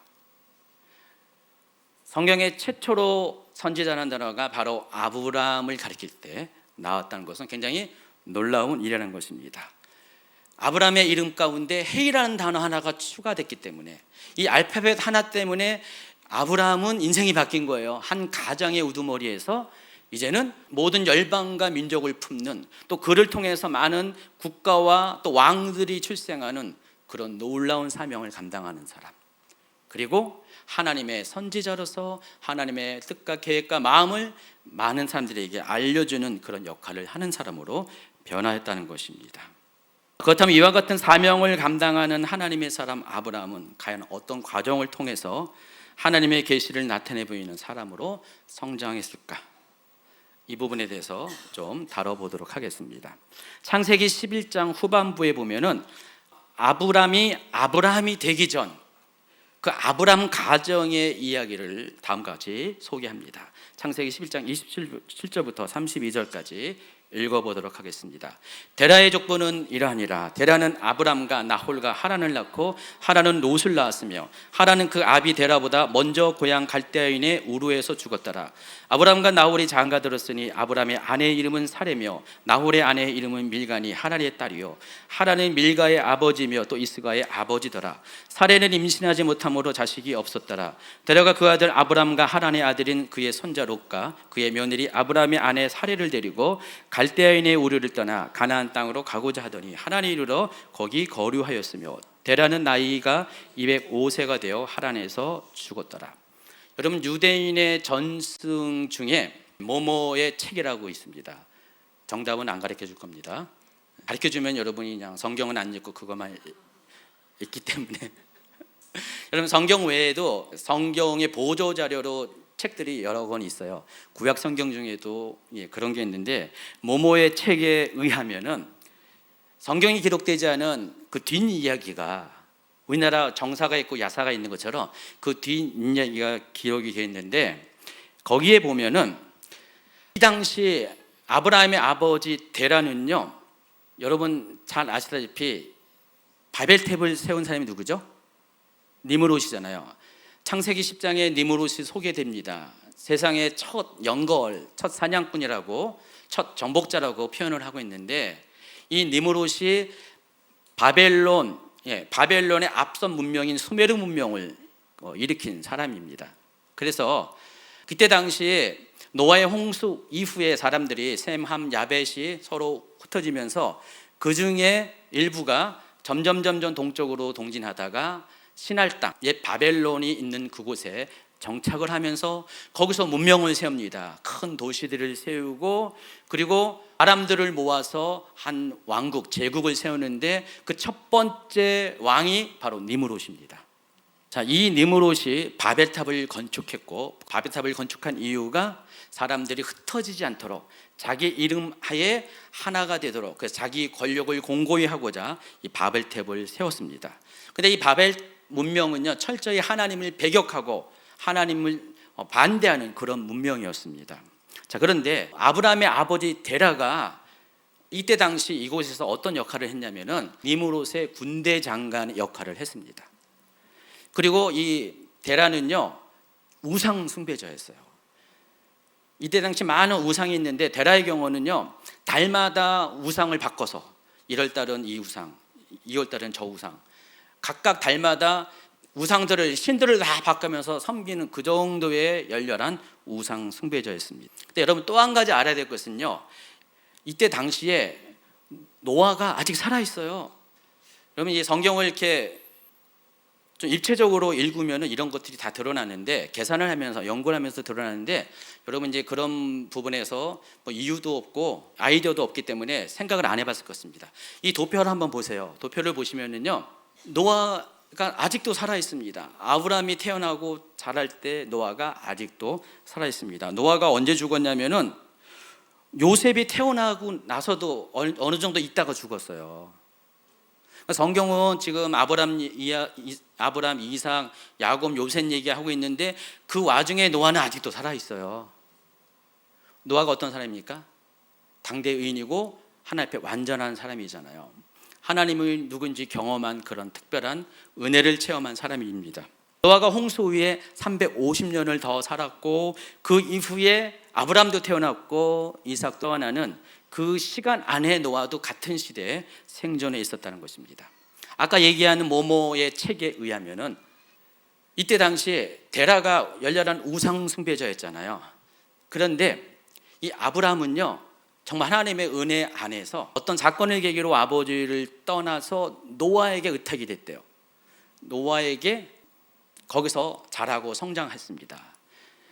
성경의 최초로 선지자라는 단어가 바로 아브라함을 가리킬 때 나왔다는 것은 굉장히 놀라운 일이라는 것입니다. 아브라함의 이름 가운데 헤이라는 단어 하나가 추가됐기 때문에, 이 알파벳 하나 때문에 아브라함은 인생이 바뀐 거예요. 한 가정의 우두머리에서 이제는 모든 열방과 민족을 품는, 또 그를 통해서 많은 국가와 또 왕들이 출생하는 그런 놀라운 사명을 감당하는 사람, 그리고 하나님의 선지자로서 하나님의 뜻과 계획과 마음을 많은 사람들에게 알려주는 그런 역할을 하는 사람으로 변화했다는 것입니다. 그렇다면 이와 같은 사명을 감당하는 하나님의 사람 아브라함은 과연 어떤 과정을 통해서 하나님의 계시를 나타내 보이는 사람으로 성장했을까? 이 부분에 대해서 좀 다뤄보도록 하겠습니다. 창세기 11장 후반부에 보면은 아브라함이 되기 전 그 아브라함 가정의 이야기를 다음과 같이 소개합니다. 창세기 11장 27절부터 32절까지 읽어보도록 하겠습니다. 데라의 족보는 이러하니라. 데라는 아브람과 나홀과 하란을 낳고 하란은 롯을 낳았으며 하란은 그 아비 데라보다 먼저 고향 갈대아인의 우르에서 죽었더라. 아브람과 나홀이 장가들었으니 아브람의 아내의 이름은 사레며 나홀의 아내의 이름은 밀가니 하란의 딸이요 하란은 밀가의 아버지며 또 이스가의 아버지더라. 사레는 임신하지 못함으로 자식이 없었더라. 데라가 그 아들 아브람과 하란의 아들인 그의 손자 롯과 그의 며느리 아브람의 아내 사레를 데리고 갈대아인의 우르를 떠나 가나안 땅으로 가고자 하더니 하란에 이르러 거기 거류하였으며 데라는 나이가 205세가 되어 하란에서 죽었더라. 여러분, 유대인의 전승 중에 모모의 책이라고 있습니다. 정답은 안 가르쳐 줄 겁니다. 가르쳐 주면 여러분이 그냥 성경은 안 읽고 그것만 읽기 때문에 여러분, 성경 외에도 성경의 보조 자료로 책들이 여러 권 있어요. 구약 성경 중에도 그런 게 있는데, 모모의 책에 의하면은 성경이 기록되지 않은 그 뒷이야기가, 우리나라 정사가 있고 야사가 있는 것처럼 그 뒷이야기가 기록이 되어 있는데, 거기에 보면은 이 당시 아브라함의 아버지 데라는요, 여러분 잘 아시다시피 바벨탑을 세운 사람이 누구죠? 니므롯이잖아요. 창세기 10장에 니므롯이 소개됩니다. 세상의 첫 연걸, 첫 사냥꾼이라고, 첫 정복자라고 표현을 하고 있는데, 이 니므롯이 바벨론 바벨론의 앞선 문명인 수메르 문명을 일으킨 사람입니다. 그래서 그때 당시에 노아의 홍수 이후에 사람들이 셈, 함, 야벳이 서로 흩어지면서 그 중에 일부가 점점 동쪽으로 동진하다가 신할 땅, 옛 바벨론이 있는 그곳에 정착을 하면서 거기서 문명을 세웁니다. 큰 도시들을 세우고, 그리고 사람들을 모아서 한 왕국, 제국을 세우는데 그 첫 번째 왕이 바로 니므롯입니다. 자, 이 니므롯이 바벨탑을 건축했고, 바벨탑을 건축한 이유가 사람들이 흩어지지 않도록 자기 이름 하에 하나가 되도록, 그래서 자기 권력을 공고히 하고자 이 바벨탑을 세웠습니다. 근데 이 바벨 문명은요, 철저히 하나님을 배격하고 하나님을 반대하는 그런 문명이었습니다. 자, 그런데 아브라함의 아버지 데라가 이때 당시 이곳에서 어떤 역할을 했냐면은 니므롯의 군대 장관 역할을 했습니다. 그리고 이 데라는요, 우상 숭배자였어요. 이때 당시 많은 우상이 있는데 데라의 경우는요, 달마다 우상을 바꿔서 1월 달은 이 우상, 2월 달은 저 우상, 각각 달마다 우상들을, 신들을 다 바꾸면서 섬기는 그 정도의 열렬한 우상 숭배자였습니다. 근데 여러분, 또 한 가지 알아야 될 것은요, 이때 당시에 노아가 아직 살아 있어요. 여러분, 이 성경을 이렇게 좀 입체적으로 읽으면 이런 것들이 다 드러나는데, 계산을 하면서 연구를 하면서 드러나는데, 여러분 이제 그런 부분에서 뭐 이유도 없고 아이디어도 없기 때문에 생각을 안 해봤을 것입니다. 이 도표를 한번 보세요. 도표를 보시면은요, 노아가 아직도 살아 있습니다. 아브라함이 태어나고 자랄 때 노아가 아직도 살아 있습니다. 노아가 언제 죽었냐면은 요셉이 태어나고 나서도 어느 정도 있다가 죽었어요. 성경은 지금 아브라함, 이삭, 야곱, 요셉 얘기하고 있는데 그 와중에 노아는 아직도 살아 있어요. 노아가 어떤 사람입니까? 당대 의인이고 하나님 앞에 완전한 사람이잖아요. 하나님을 누군지 경험한 그런 특별한 은혜를 체험한 사람입니다. 노아가 홍수 후에 350년을 더 살았고, 그 이후에 아브람도 태어났고 이삭 또 하나는 그 시간 안에 노아도 같은 시대에 생존해 있었다는 것입니다. 아까 얘기하는 모모의 책에 의하면은 이때 당시에 데라가 열렬한 우상 숭배자였잖아요. 그런데 이 아브라함은요, 정말 하나님의 은혜 안에서 어떤 사건을 계기로 아버지를 떠나서 노아에게 의탁이 됐대요. 노아에게 거기서 자라고 성장했습니다.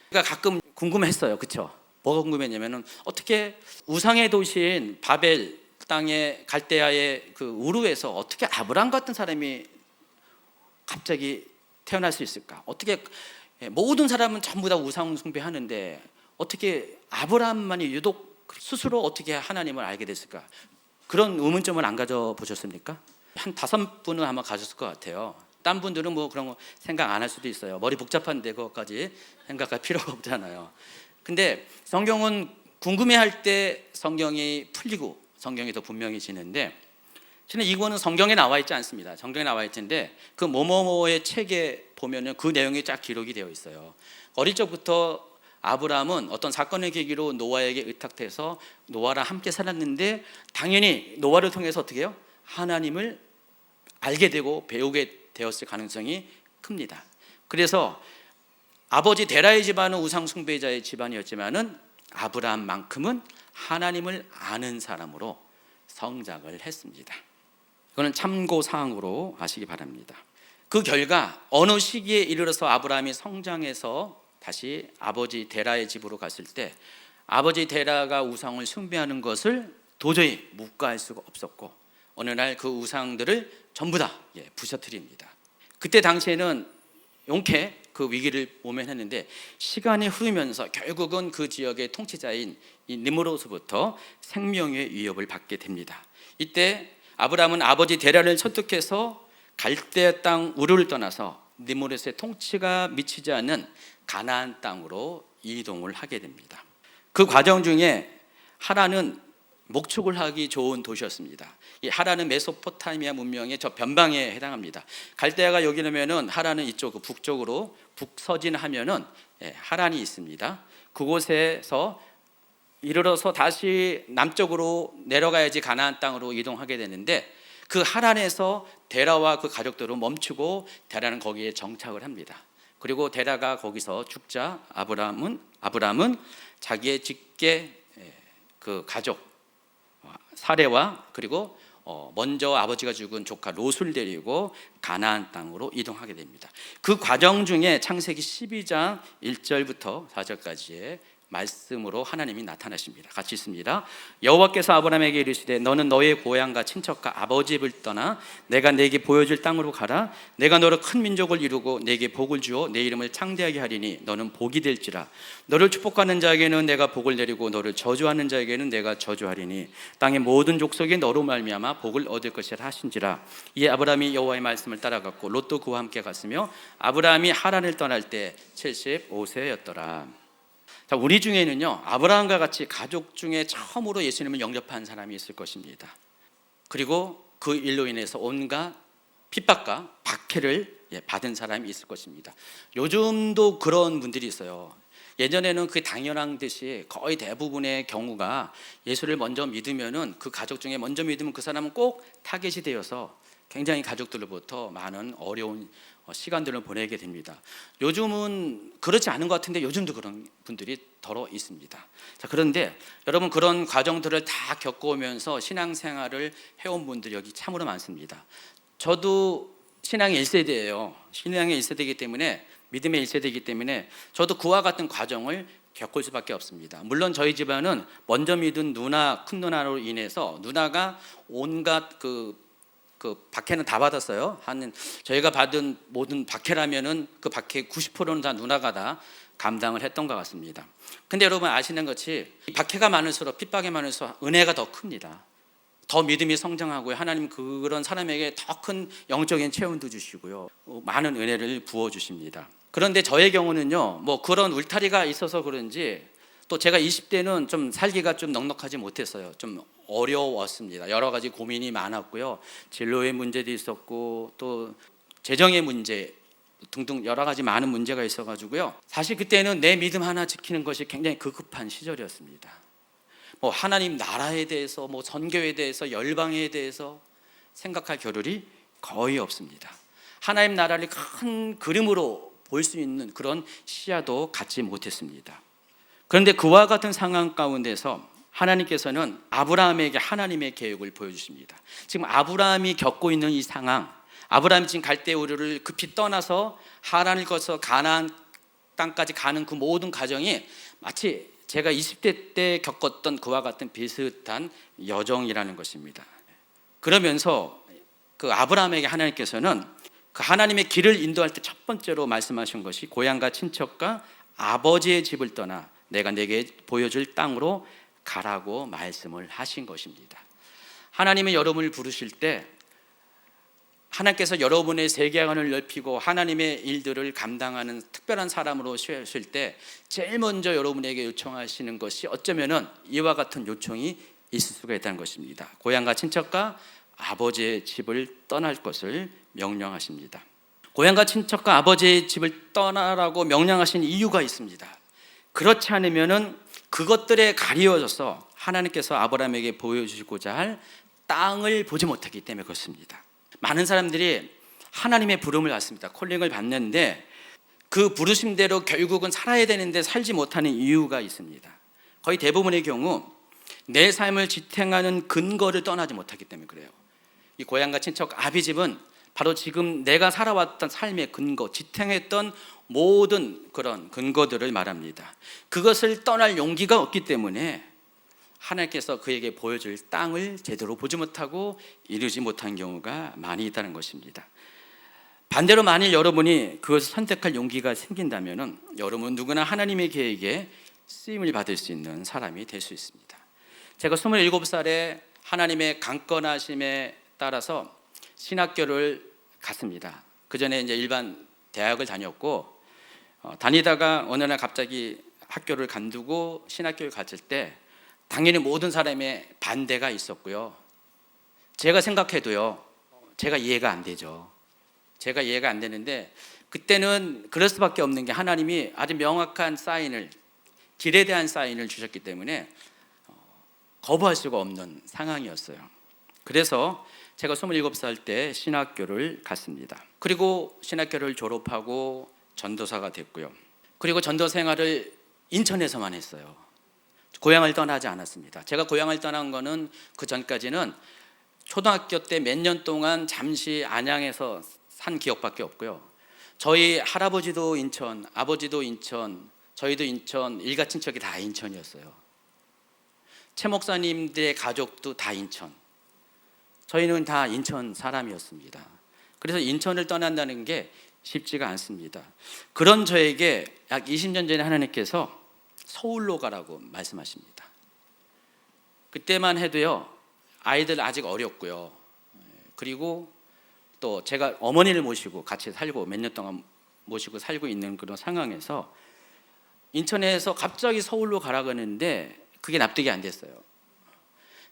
그러니까 가끔 궁금했어요. 그렇죠? 뭐가 궁금했냐면은 어떻게 우상의 도시인 바벨 땅의 갈대아의 그 우르에서 어떻게 아브라함 같은 사람이 갑자기 태어날 수 있을까? 어떻게 모든 사람은 전부 다 우상 숭배하는데 어떻게 아브라함만이 유독 스스로 어떻게 하나님을 알게 됐을까? 그런 의문점을 안 가져보셨습니까? 한 5분은 아마 가졌을 것 같아요. 딴 분들은 뭐 그런 거 생각 안 할 수도 있어요. 머리 복잡한데 그것까지 생각할 필요가 없잖아요. 근데 성경은 궁금해할 때 성경이 풀리고 성경이 더 분명해지는데, 저는 이거는 성경에 나와 있지 않습니다. 성경에 나와 있는데 그 뭐뭐뭐의 책에 보면은 그 내용이 쫙 기록이 되어 있어요. 어릴 적부터 아브라함은 어떤 사건을 계기로 노아에게 의탁돼서 노아랑 함께 살았는데, 당연히 노아를 통해서 어떻게 해요? 하나님을 알게 되고 배우게 되었을 가능성이 큽니다. 그래서 아버지 데라의 집안은 우상 숭배자의 집안이었지만은 아브라함만큼은 하나님을 아는 사람으로 성장을 했습니다. 이거는 참고 사항으로 아시기 바랍니다. 그 결과 어느 시기에 이르러서 아브라함이 성장해서 다시 아버지 데라의 집으로 갔을 때 아버지 데라가 우상을 숭배하는 것을 도저히 묵과할 수가 없었고, 어느 날 그 우상들을 전부 다 부셔뜨립니다. 그때 당시에는 용케 그 위기를 모면했는데, 시간이 흐르면서 결국은 그 지역의 통치자인 이 니므롯으로부터 생명의 위협을 받게 됩니다. 이때 아브라함은 아버지 데라를 설득해서 갈대아 땅 우르를 떠나서 니므롯의 통치가 미치지 않는 가나안 땅으로 이동을 하게 됩니다. 그 과정 중에 하란은 목축을 하기 좋은 도시였습니다. 이 하란은 메소포타미아 문명의 저 변방에 해당합니다. 갈대아가 여기라면은 하란은 이쪽 북쪽으로 북서진하면은 하란이 있습니다. 그곳에서 이르러서 다시 남쪽으로 내려가야지 가나안 땅으로 이동하게 되는데, 그 하란에서 데라와 그 가족들은 멈추고 데라는 거기에 정착을 합니다. 그리고 데라가 거기서 죽자 아브람은 자기의 직계 그 가족 사레와 그리고 먼저 아버지가 죽은 조카 롯을 데리고 가나안 땅으로 이동하게 됩니다. 그 과정 중에 창세기 12장 1절부터 4절까지의 말씀으로 하나님이 나타나십니다. 같이 있습니다. 여호와께서 아브라함에게 이르시되 너는 너의 고향과 친척과 아버지 집을 떠나 내가 네게 보여줄 땅으로 가라. 내가 너로 큰 민족을 이루고 네게 복을 주어 내 이름을 창대하게 하리니 너는 복이 될지라. 너를 축복하는 자에게는 내가 복을 내리고 너를 저주하는 자에게는 내가 저주하리니 땅의 모든 족속이 너로 말미암아 복을 얻을 것이라 하신지라. 이에 아브라함이 여호와의 말씀을 따라갔고 롯도 그와 함께 갔으며 아브라함이 하란을 떠날 때 75세였더라. 자, 우리 중에는요 아브라함과 같이 가족 중에 처음으로 예수님을 영접한 사람이 있을 것입니다. 그리고 그 일로 인해서 온갖 핍박과 박해를 받은 사람이 있을 것입니다. 요즘도 그런 분들이 있어요. 예전에는 그게 당연한 듯이 거의 대부분의 경우가 예수를 먼저 믿으면은 그 가족 중에 먼저 믿으면 그 사람은 꼭 타겟이 되어서 굉장히 가족들로부터 많은 어려운 시간들을 보내게 됩니다. 요즘은 그렇지 않은 것 같은데 요즘도 그런 분들이 더러 있습니다. 자, 그런데 여러분 그런 과정들을 다 겪어오면서 신앙생활을 해온 분들이 여기 참으로 많습니다. 저도 신앙의 1세대예요. 신앙의 1세대이기 때문에 믿음의 1세대이기 때문에 저도 그와 같은 과정을 겪을 수밖에 없습니다. 물론 저희 집안은 먼저 믿은 누나, 큰 누나로 인해서 누나가 온갖 그 박해는 다 받았어요. 저희가 받은 모든 박해라면은 그 박해 90%는 다 누나가 다 감당을 했던 것 같습니다. 근데 여러분 아시는 것이 박해가 많을수록 핍박이 많을수록 은혜가 더 큽니다. 더 믿음이 성장하고요. 하나님 그런 사람에게 더 큰 영적인 체험도 주시고요. 많은 은혜를 부어 주십니다. 그런데 저의 경우는요. 뭐 그런 울타리가 있어서 그런지 또 제가 20대는 좀 살기가 좀 넉넉하지 못했어요. 좀 어려웠습니다. 여러 가지 고민이 많았고요. 진로의 문제도 있었고 또 재정의 문제 등등 여러 가지 많은 문제가 있어가지고요. 사실 그때는 내 믿음 하나 지키는 것이 굉장히 급급한 시절이었습니다. 뭐 하나님 나라에 대해서 뭐 선교에 대해서 열방에 대해서 생각할 겨를이 거의 없습니다. 하나님 나라를 큰 그림으로 볼 수 있는 그런 시야도 갖지 못했습니다. 그런데 그와 같은 상황 가운데서 하나님께서는 아브라함에게 하나님의 계획을 보여주십니다. 지금 아브라함이 겪고 있는 이 상황, 아브라함이 지금 갈대우르를 급히 떠나서 하란을 거쳐 가나안 땅까지 가는 그 모든 과정이 마치 제가 20대 때 겪었던 그와 같은 비슷한 여정이라는 것입니다. 그러면서 그 아브라함에게 하나님께서는 그 하나님의 길을 인도할 때 첫 번째로 말씀하신 것이 고향과 친척과 아버지의 집을 떠나 내가 내게 보여줄 땅으로 가라고 말씀을 하신 것입니다. 하나님은 여러분을 부르실 때 하나님께서 여러분의 세계관을 넓히고 하나님의 일들을 감당하는 특별한 사람으로 세우실 때 제일 먼저 여러분에게 요청하시는 것이 어쩌면은 이와 같은 요청이 있을 수가 있다는 것입니다. 고향과 친척과 아버지의 집을 떠날 것을 명령하십니다. 고향과 친척과 아버지의 집을 떠나라고 명령하신 이유가 있습니다. 그렇지 않으면은 그것들에 가리워져서 하나님께서 아브라함에게 보여주시고자 할 땅을 보지 못하기 때문에 그렇습니다. 많은 사람들이 하나님의 부름을 받습니다. 콜링을 받는데 그 부르심대로 결국은 살아야 되는데 살지 못하는 이유가 있습니다. 거의 대부분의 경우 내 삶을 지탱하는 근거를 떠나지 못하기 때문에 그래요. 이 고향과 친척 아비집은 바로 지금 내가 살아왔던 삶의 근거, 지탱했던 모든 그런 근거들을 말합니다. 그것을 떠날 용기가 없기 때문에 하나님께서 그에게 보여줄 땅을 제대로 보지 못하고 이루지 못한 경우가 많이 있다는 것입니다. 반대로 만일 여러분이 그것을 선택할 용기가 생긴다면 여러분 누구나 하나님의 계획에 쓰임을 받을 수 있는 사람이 될 수 있습니다. 제가 27살에 하나님의 강권하심에 따라서 신학교를 갔습니다. 그 전에 이제 일반 대학을 다녔고 다니다가 어느 날 갑자기 학교를 간두고 신학교를 갔을 때 당연히 모든 사람의 반대가 있었고요. 제가 생각해도요, 제가 이해가 안 되죠. 제가 이해가 안 되는데 그때는 그럴 수밖에 없는 게 하나님이 아주 명확한 사인을, 길에 대한 사인을 주셨기 때문에 거부할 수가 없는 상황이었어요. 그래서 제가 27살 때 신학교를 갔습니다. 그리고 신학교를 졸업하고 전도사가 됐고요. 그리고 전도 생활을 인천에서만 했어요. 고향을 떠나지 않았습니다. 제가 고향을 떠난 거는 그 전까지는 초등학교 때 몇 년 동안 잠시 안양에서 산 기억밖에 없고요. 저희 할아버지도 인천, 아버지도 인천, 저희도 인천, 일가 친척이 다 인천이었어요. 최 목사님들의 가족도 다 인천. 저희는 다 인천 사람이었습니다. 그래서 인천을 떠난다는 게 쉽지가 않습니다. 그런 저에게 약 20년 전에 하나님께서 서울로 가라고 말씀하십니다. 그때만 해도요, 아이들 아직 어렸고요. 그리고 또 제가 어머니를 모시고 같이 살고 몇 년 동안 모시고 살고 있는 그런 상황에서 인천에서 갑자기 서울로 가라고 하는데 그게 납득이 안 됐어요.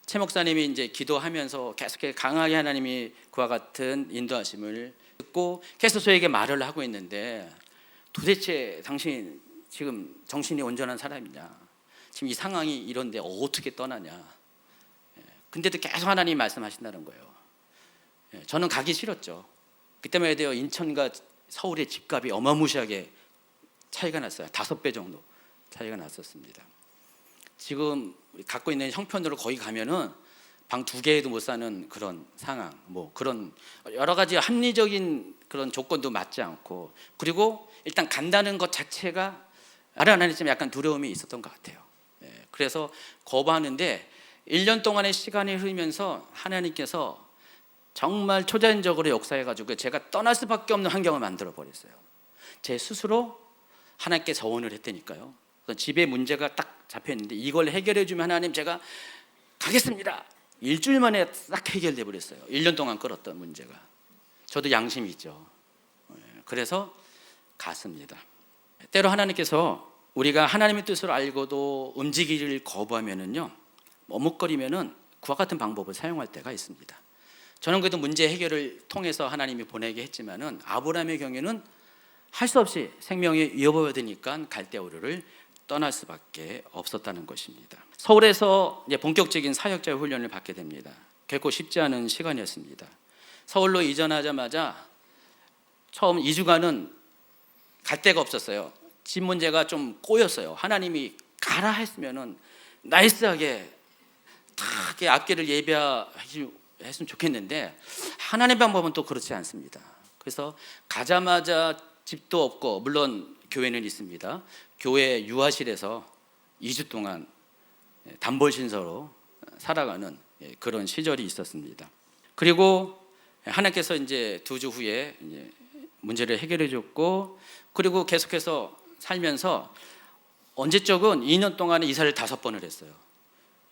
최 목사님이 이제 기도하면서 계속 강하게 하나님이 그와 같은 인도하심을 듣고 계속 저에게 말을 하고 있는데, 도대체 당신 지금 정신이 온전한 사람이냐? 지금 이 상황이 이런데 어떻게 떠나냐? 근데도 계속 하나님이 말씀하신다는 거예요. 저는 가기 싫었죠. 그때만 해도 인천과 서울의 집값이 어마무시하게 차이가 났어요. 5배 정도 차이가 났었습니다. 지금 갖고 있는 형편으로 거기 가면은 방 2개에도 못 사는 그런 상황, 뭐 그런 여러 가지 합리적인 그런 조건도 맞지 않고, 그리고 일단 간다는 것 자체가 하나님 좀 약간 두려움이 있었던 것 같아요. 그래서 거부하는데 1년 동안의 시간이 흐르면서 하나님께서 정말 초자연적으로 역사해가지고 제가 떠날 수밖에 없는 환경을 만들어 버렸어요. 제 스스로 하나님께 서원을 했다니까요. 집에 문제가 딱 잡혀 있는데 이걸 해결해 주면 하나님 제가 가겠습니다. 일주일 만에 딱 해결돼 버렸어요. 1년 동안 끌었던 문제가. 저도 양심이 있죠. 그래서 갔습니다. 때로 하나님께서 우리가 하나님의 뜻을 알고도 움직이기를 거부하면은요, 머뭇거리면은 그와 같은 방법을 사용할 때가 있습니다. 저는 그래도 문제 해결을 통해서 하나님이 보내게 했지만은 아브라함의 경우에는 할 수 없이 생명이 위협이 되니까 갈대우르를 떠날 수밖에 없었다는 것입니다. 서울에서 이제 본격적인 사역자의 훈련을 받게 됩니다. 결코 쉽지 않은 시간이었습니다. 서울로 이전하자마자 처음 2주간은 갈 데가 없었어요. 집 문제가 좀 꼬였어요. 하나님이 가라 했으면은 나이스하게 다 앞길을 예비했으면 좋겠는데 하나님의 방법은 또 그렇지 않습니다. 그래서 가자마자 집도 없고, 물론 교회는 있습니다. 교회 유아실에서 2주 동안 단벌신서로 살아가는 그런 시절이 있었습니다. 그리고 하나님께서 이제 2주 후에 이제 문제를 해결해 줬고, 그리고 계속해서 살면서 언제적은 2년 동안에 이사를 5번을 했어요.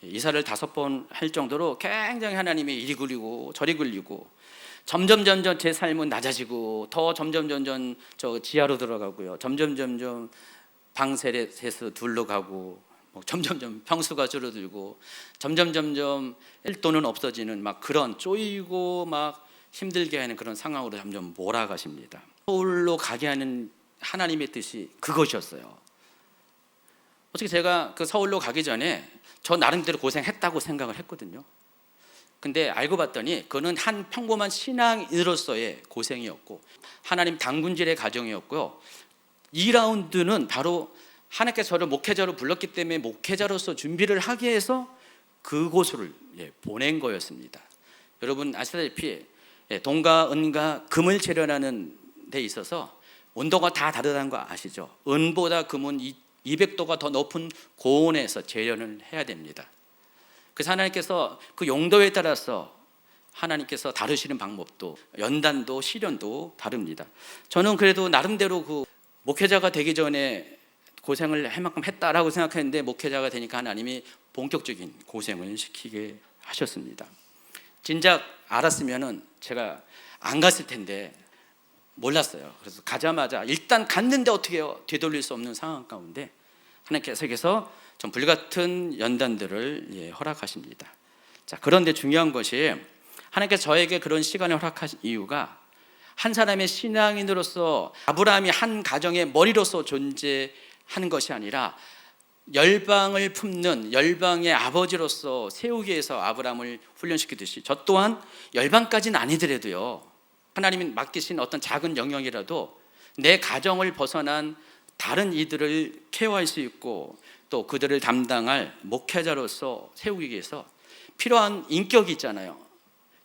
이사를 5번 할 정도로 굉장히 하나님이 이리 굴리고 저리 굴리고, 점점 제 삶은 낮아지고 더 점점 저 지하로 들어가고요. 점점 방세에서 둘러 가고, 점점 평수가 줄어들고, 점점 일도는 없어지는 막 그런 쪼이고 막 힘들게 하는 그런 상황으로 점점 몰아가십니다. 서울로 가게 하는 하나님의 뜻이 그것이었어요. 어떻게 제가 그 서울로 가기 전에 저 나름대로 고생했다고 생각을 했거든요. 근데 알고 봤더니 그는 한 평범한 신앙인으로서의 고생이었고, 하나님 당군질의 가정이었고요. 2라운드는 바로 하나님께서 저를 목회자로 불렀기 때문에 목회자로서 준비를 하기 위해서 그곳을 보낸 거였습니다. 여러분 아시다시피 돈과 은과 금을 재련하는 데 있어서 온도가 다 다르다는 거 아시죠? 은보다 금은 200도가 더 높은 고온에서 재련을 해야 됩니다. 그래서 하나님께서 그 용도에 따라서 하나님께서 다루시는 방법도, 연단도 시련도 다릅니다. 저는 그래도 나름대로 그 목회자가 되기 전에 고생을 할 만큼 했다라고 생각했는데, 목회자가 되니까 하나님이 본격적인 고생을 시키게 하셨습니다. 진작 알았으면은 제가 안 갔을 텐데 몰랐어요. 그래서 가자마자 일단 갔는데 어떻게 해요? 되돌릴 수 없는 상황 가운데 하나님께서 좀 불같은 연단들을 허락하십니다. 자, 그런데 중요한 것이 하나님께서 저에게 그런 시간을 허락하신 이유가 한 사람의 신앙인으로서 아브라함이 한 가정의 머리로서 존재하는 것이 아니라 열방을 품는 열방의 아버지로서 세우기 위해서 아브라함을 훈련시키듯이 저 또한 열방까지는 아니더라도요, 하나님이 맡기신 어떤 작은 영역이라도 내 가정을 벗어난 다른 이들을 케어할 수 있고 또 그들을 담당할 목회자로서 세우기 위해서 필요한 인격이 있잖아요.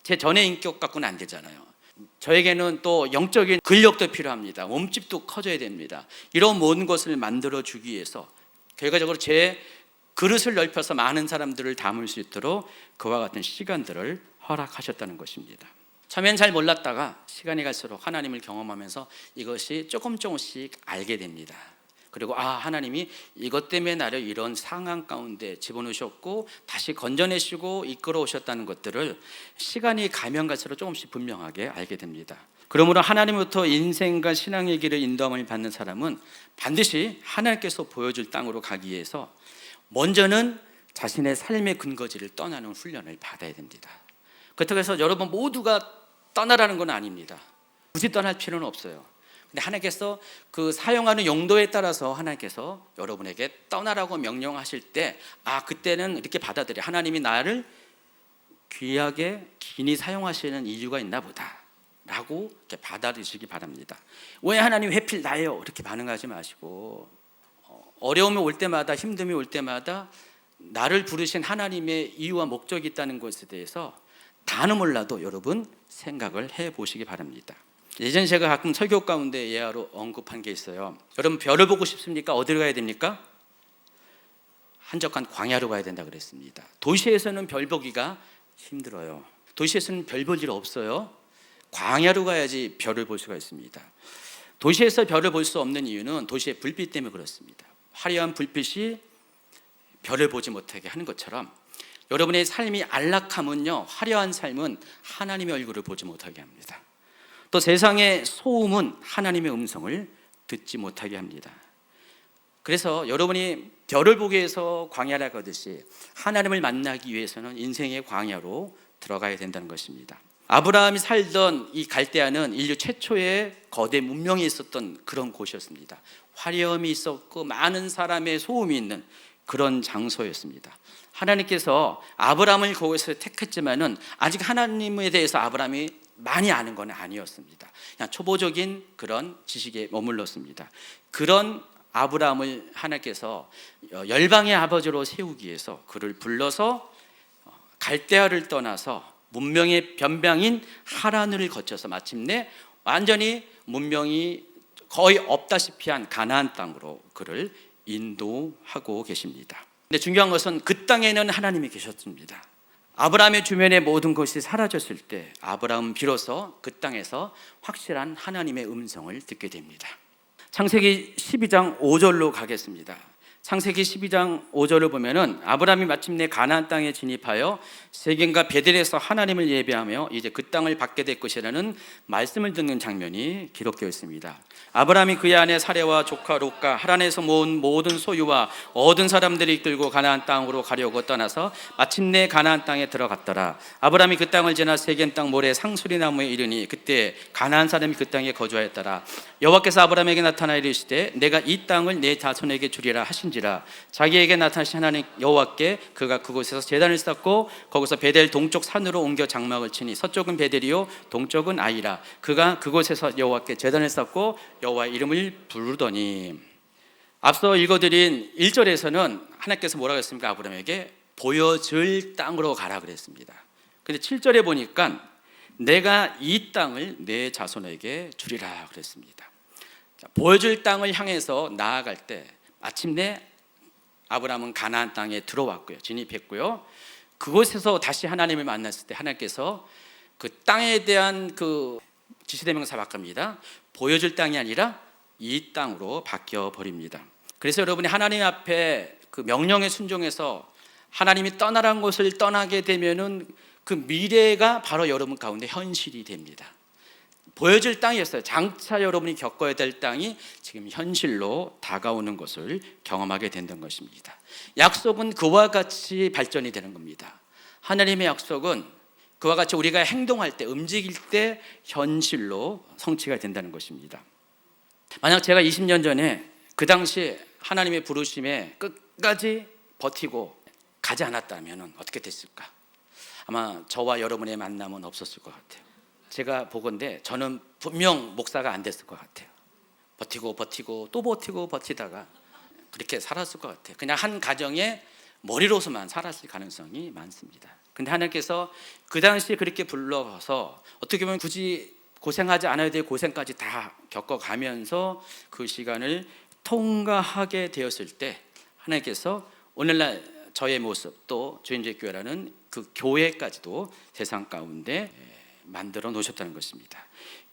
제 전의 인격 갖고는 안 되잖아요. 저에게는 또 영적인 근력도 필요합니다. 몸집도 커져야 됩니다. 이런 모든 것을 만들어주기 위해서 결과적으로 제 그릇을 넓혀서 많은 사람들을 담을 수 있도록 그와 같은 시간들을 허락하셨다는 것입니다. 처음엔 잘 몰랐다가 시간이 갈수록 하나님을 경험하면서 이것이 조금씩 알게 됩니다. 그리고 하나님이 이것 때문에 나를 이런 상황 가운데 집어넣으셨고 다시 건져내시고 이끌어 오셨다는 것들을 시간이 가면 갈수록 조금씩 분명하게 알게 됩니다. 그러므로 하나님부터 인생과 신앙의 길을 인도함을 받는 사람은 반드시 하나님께서 보여줄 땅으로 가기 위해서 먼저는 자신의 삶의 근거지를 떠나는 훈련을 받아야 됩니다. 그렇다고 해서 여러분 모두가 떠나라는 건 아닙니다. 굳이 떠날 필요는 없어요. 근데 하나님께서 그 사용하는 용도에 따라서 하나님께서 여러분에게 떠나라고 명령하실 때 그때는 이렇게 받아들여 하나님이 나를 귀하게 긴히 사용하시는 이유가 있나 보다 라고 이렇게 받아들이시기 바랍니다. 왜 하나님 회필 나예요? 이렇게 반응하지 마시고 어려움이 올 때마다 힘듦이 올 때마다 나를 부르신 하나님의 이유와 목적이 있다는 것에 대해서 다는 몰라도 여러분 생각을 해보시기 바랍니다. 예전에 제가 가끔 설교 가운데 예화로 언급한 게 있어요. 여러분 별을 보고 싶습니까? 어디로 가야 됩니까? 한적한 광야로 가야 된다 그랬습니다. 도시에서는 별 보기가 힘들어요. 도시에서는 별 볼 일 없어요. 광야로 가야지 별을 볼 수가 있습니다. 도시에서 별을 볼 수 없는 이유는 도시의 불빛 때문에 그렇습니다. 화려한 불빛이 별을 보지 못하게 하는 것처럼 여러분의 삶이 안락함은요, 화려한 삶은 하나님의 얼굴을 보지 못하게 합니다. 또 세상의 소음은 하나님의 음성을 듣지 못하게 합니다. 그래서 여러분이 별을 보기 위해서 광야를 가듯이 하나님을 만나기 위해서는 인생의 광야로 들어가야 된다는 것입니다. 아브라함이 살던 이 갈대아는 인류 최초의 거대 문명이 있었던 그런 곳이었습니다. 화려함이 있었고 많은 사람의 소음이 있는 그런 장소였습니다. 하나님께서 아브라함을 거기서 택했지만은 아직 하나님에 대해서 아브라함이 많이 아는 건 아니었습니다. 그냥 초보적인 그런 지식에 머물렀습니다. 그런 아브라함을 하나님께서 열방의 아버지로 세우기 위해서 그를 불러서 갈대아를 떠나서 문명의 변방인 하란을 거쳐서 마침내 완전히 문명이 거의 없다시피 한 가나안 땅으로 그를 인도하고 계십니다. 근데 중요한 것은 그 땅에는 하나님이 계셨습니다. 아브라함의 주변의 모든 것이 사라졌을 때 아브라함은 비로소 그 땅에서 확실한 하나님의 음성을 듣게 됩니다. 창세기 12장 5절로 가겠습니다. 창세기 12장 5절을 보면은 아브라함이 마침내 가나안 땅에 진입하여 세겜과 베델에서 하나님을 예배하며 이제 그 땅을 받게 될 것이라는 말씀을 듣는 장면이 기록되어 있습니다. 아브라함이 그의 아내 사레와 조카 롯과 하란에서 모은 모든 소유와 얻은 사람들이 이끌고 가나안 땅으로 가려고 떠나서 마침내 가나안 땅에 들어갔더라. 아브라함이 그 땅을 지나 세겜 땅 모래 상수리 나무에 이르니 그때 가나안 사람이 그 땅에 거주하였더라. 여호와께서 아브라함에게 나타나 이르시되 내가 이 땅을 내 자손에게 주리라 하신지라. 자기에게 나타나신 하나님 여호와께 그가 그곳에서 제단을 쌓고 거기서 베델 동쪽 산으로 옮겨 장막을 치니 서쪽은 베델이요 동쪽은 아이라. 그가 그곳에서 여호와께 제단을 쌓고 여호와의 이름을 부르더니. 앞서 읽어드린 1절에서는 하나님께서 뭐라고 했습니까? 아브라함에게 보여줄 땅으로 가라 그랬습니다. 근데 7절에 보니까 내가 이 땅을 내 자손에게 주리라 그랬습니다. 보여줄 땅을 향해서 나아갈 때 마침내 아브라함은 가나안 땅에 들어왔고요, 진입했고요. 그곳에서 다시 하나님을 만났을 때 하나님께서 그 땅에 대한 그 지시대명사 바꿉니다. 보여줄 땅이 아니라 이 땅으로 바뀌어 버립니다. 그래서 여러분이 하나님 앞에 그 명령에 순종해서 하나님이 떠나라는 것을 떠나게 되면은 그 미래가 바로 여러분 가운데 현실이 됩니다. 보여줄 땅이었어요. 장차 여러분이 겪어야 될 땅이 지금 현실로 다가오는 것을 경험하게 된다는 것입니다. 약속은 그와 같이 발전이 되는 겁니다. 하나님의 약속은 그와 같이 우리가 행동할 때, 움직일 때 현실로 성취가 된다는 것입니다. 만약 제가 20년 전에 그 당시 하나님의 부르심에 끝까지 버티고 가지 않았다면 어떻게 됐을까? 아마 저와 여러분의 만남은 없었을 것 같아요. 제가 보건대 저는 분명 목사가 안 됐을 것 같아요. 버티고 또 버티다가 그렇게 살았을 것 같아요. 그냥 한 가정의 머리로서만 살았을 가능성이 많습니다. 근데 하나님께서 그 당시에 그렇게 불러서 어떻게 보면 굳이 고생하지 않아야 될 고생까지 다 겪어가면서 그 시간을 통과하게 되었을 때 하나님께서 오늘날 저의 모습 또 주인의 교회라는 그 교회까지도 세상 가운데 만들어 놓으셨다는 것입니다.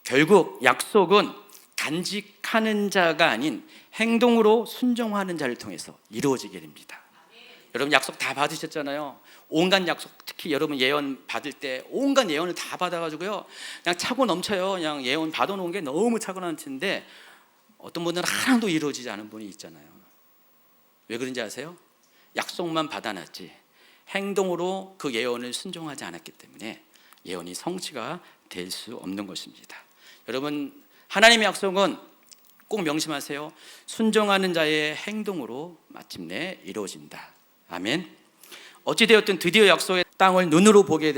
결국 약속은 간직하는 자가 아닌 행동으로 순종하는 자를 통해서 이루어지게 됩니다. 여러분 약속 다 받으셨잖아요. 온갖 약속, 특히 여러분 예언 받을 때 온갖 예언을 다 받아가지고요 그냥 차고 넘쳐요. 그냥 예언 받아놓은 게 너무 차고 넘치는데 어떤 분들은 하나도 이루어지지 않은 분이 있잖아요. 왜 그런지 아세요? 약속만 받아놨지 행동으로 그 예언을 순종하지 않았기 때문에 예언이 성취가 될 수 없는 것입니다. 여러분 하나님의 약속은 꼭 명심하세요. 순종하는 자의 행동으로 마침내 이루어진다. 아멘. 어찌되었든 드디어 약속의 땅을 눈으로 보게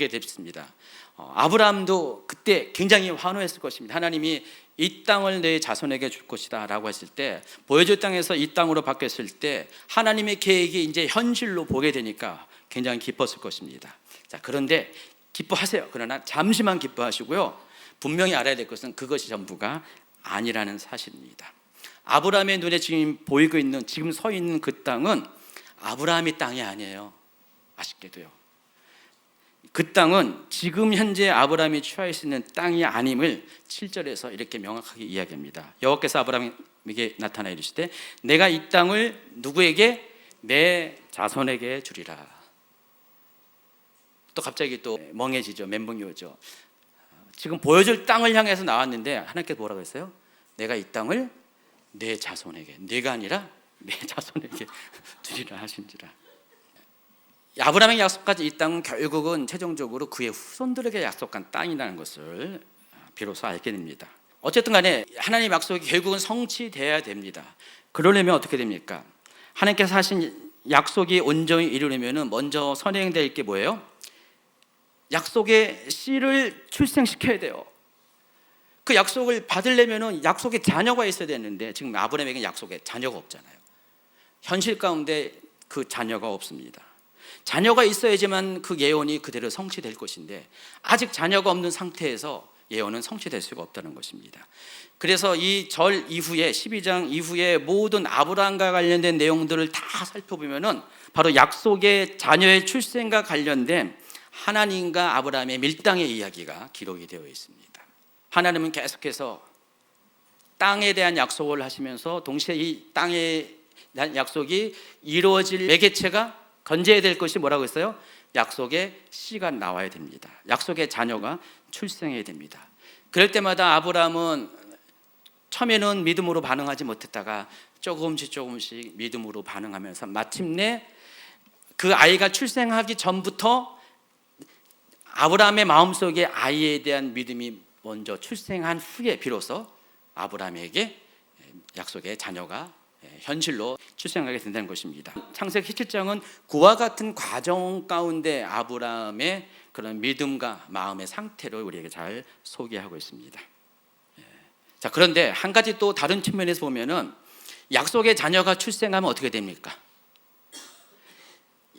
됐습니다. 아브라함도 그때 굉장히 환호했을 것입니다. 하나님이 이 땅을 내 자손에게 줄 것이다 라고 했을 때, 보여줄 땅에서 이 땅으로 바뀌었을 때 하나님의 계획이 이제 현실로 보게 되니까 굉장히 기뻤을 것입니다. 자, 그런데 기뻐하세요. 그러나 잠시만 기뻐하시고요, 분명히 알아야 될 것은 그것이 전부가 아니라는 사실입니다. 아브라함의 눈에 지금 보이고 있는, 지금 서 있는 그 땅은 아브라함의 땅이 아니에요. 아쉽게도요. 그 땅은 지금 현재 아브라함이 취할 수 있는 땅이 아님을 7절에서 이렇게 명확하게 이야기합니다. 여호와께서 아브라함에게 나타나 이르시되 내가 이 땅을 누구에게? 내 자손에게 주리라. 또 갑자기 또 멍해지죠. 멘붕이 오죠. 지금 보여줄 땅을 향해서 나왔는데 하나님께서 뭐라고 했어요? 내가 이 땅을 내 자손에게, 내가 아니라 내 자손에게 주리라 하신지라. 아브라함의 약속까지 이 땅은 결국은 최종적으로 그의 후손들에게 약속한 땅이라는 것을 비로소 알게 됩니다. 어쨌든 간에 하나님의 약속이 결국은 성취돼야 됩니다. 그러려면 어떻게 됩니까? 하나님께서 하신 약속이 온전히 이루려면 먼저 선행될 게 뭐예요? 약속의 씨를 출생시켜야 돼요. 그 약속을 받으려면 약속의 자녀가 있어야 되는데 지금 아브라함에게 약속의 자녀가 없잖아요. 현실 가운데 그 자녀가 없습니다. 자녀가 있어야지만 그 예언이 그대로 성취될 것인데 아직 자녀가 없는 상태에서 예언은 성취될 수가 없다는 것입니다. 그래서 이 절 이후에 12장 이후에 모든 아브라함과 관련된 내용들을 다 살펴보면은 바로 약속의 자녀의 출생과 관련된 하나님과 아브라함의 밀당의 이야기가 기록이 되어 있습니다. 하나님은 계속해서 땅에 대한 약속을 하시면서 동시에 이 땅에 대한 약속이 이루어질 매개체가 건재해야 될 것이 뭐라고 했어요? 약속의 씨가 나와야 됩니다. 약속의 자녀가 출생해야 됩니다. 그럴 때마다 아브라함은 처음에는 믿음으로 반응하지 못했다가 조금씩 믿음으로 반응하면서 마침내 그 아이가 출생하기 전부터 아브라함의 마음속에 아이에 대한 믿음이 먼저 출생한 후에 비로소 아브라함에게 약속의 자녀가 현실로 출생하게 된다는 것입니다. 창세기 17장은 그와 같은 과정 가운데 아브라함의 그런 믿음과 마음의 상태를 우리에게 잘 소개하고 있습니다. 자, 그런데 한 가지 또 다른 측면에서 보면은 약속의 자녀가 출생하면 어떻게 됩니까?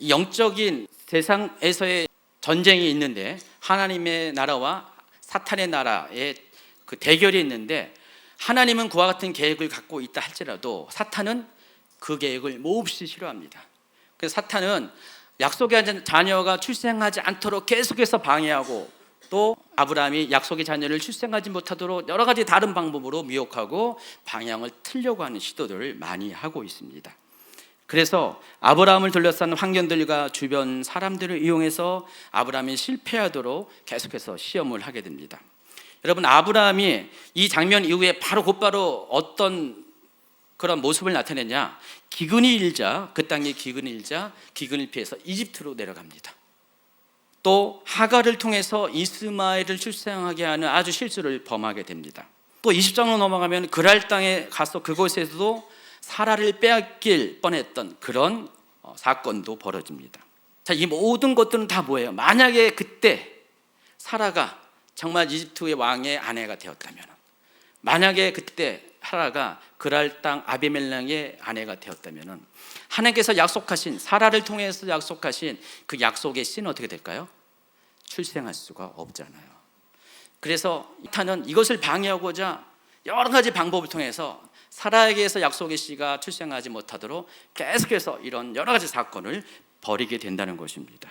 영적인 세상에서의 전쟁이 있는데 하나님의 나라와 사탄의 나라의 그 대결이 있는데 하나님은 그와 같은 계획을 갖고 있다 할지라도 사탄은 그 계획을 몹시 싫어합니다. 그래서 사탄은 약속의 자녀가 출생하지 않도록 계속해서 방해하고 또 아브라함이 약속의 자녀를 출생하지 못하도록 여러 가지 다른 방법으로 미혹하고 방향을 틀려고 하는 시도들을 많이 하고 있습니다. 그래서 아브라함을 둘러싼 환경들과 주변 사람들을 이용해서 아브라함이 실패하도록 계속해서 시험을 하게 됩니다. 여러분, 아브라함이 이 장면 이후에 곧바로 어떤 그런 모습을 나타내냐? 기근이 일자, 그 땅에 기근이 일자 기근을 피해서 이집트로 내려갑니다. 또 하갈을 통해서 이스마엘을 출생하게 하는 아주 실수를 범하게 됩니다. 또 20장으로 넘어가면 그랄 땅에 가서 그곳에서도 사라를 빼앗길 뻔했던 그런 사건도 벌어집니다. 자, 이 모든 것들은 다 뭐예요? 만약에 그때 사라가 정말 이집트의 왕의 아내가 되었다면, 만약에 그때 사라가 그랄 땅 아비멜렉의 아내가 되었다면, 하나님께서 약속하신, 사라를 통해서 약속하신 그 약속의 씨는 어떻게 될까요? 출생할 수가 없잖아요. 그래서 이타는 이것을 방해하고자 여러 가지 방법을 통해서 사라에게서 약속의 씨가 출생하지 못하도록 계속해서 이런 여러 가지 사건을 벌이게 된다는 것입니다.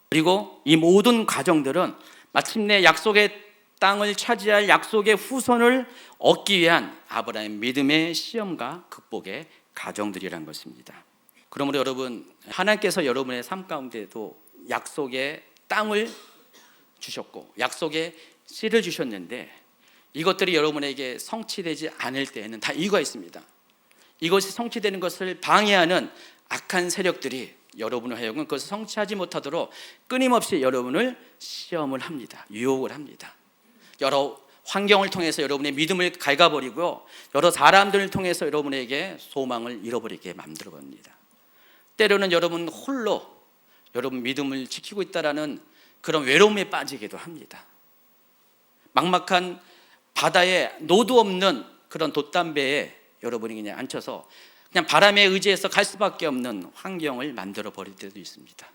그리고 이 모든 과정들은 마침내 약속의 땅을 차지할 약속의 후손을 얻기 위한 아브라함의 믿음의 시험과 극복의 과정들이란 것입니다. 그러므로 여러분, 하나님께서 여러분의 삶 가운데도 약속의 땅을 주셨고 약속의 씨를 주셨는데, 이것들이 여러분에게 성취되지 않을 때에는 다 이유가 있습니다. 이것이 성취되는 것을 방해하는 악한 세력들이 여러분을 하여금 그것을 성취하지 못하도록 끊임없이 여러분을 시험을 합니다. 유혹을 합니다. 여러 환경을 통해서 여러분의 믿음을 갉아버리고 여러 사람들을 통해서 여러분에게 소망을 잃어버리게 만들어버립니다. 때로는 여러분 홀로 여러분 믿음을 지키고 있다라는 그런 외로움에 빠지기도 합니다. 막막한 바다에 노도 없는 그런 돛담배에 여러분이 그냥 앉혀서 그냥 바람에 의지해서 갈 수밖에 없는 환경을 만들어 버릴 때도 있습니다.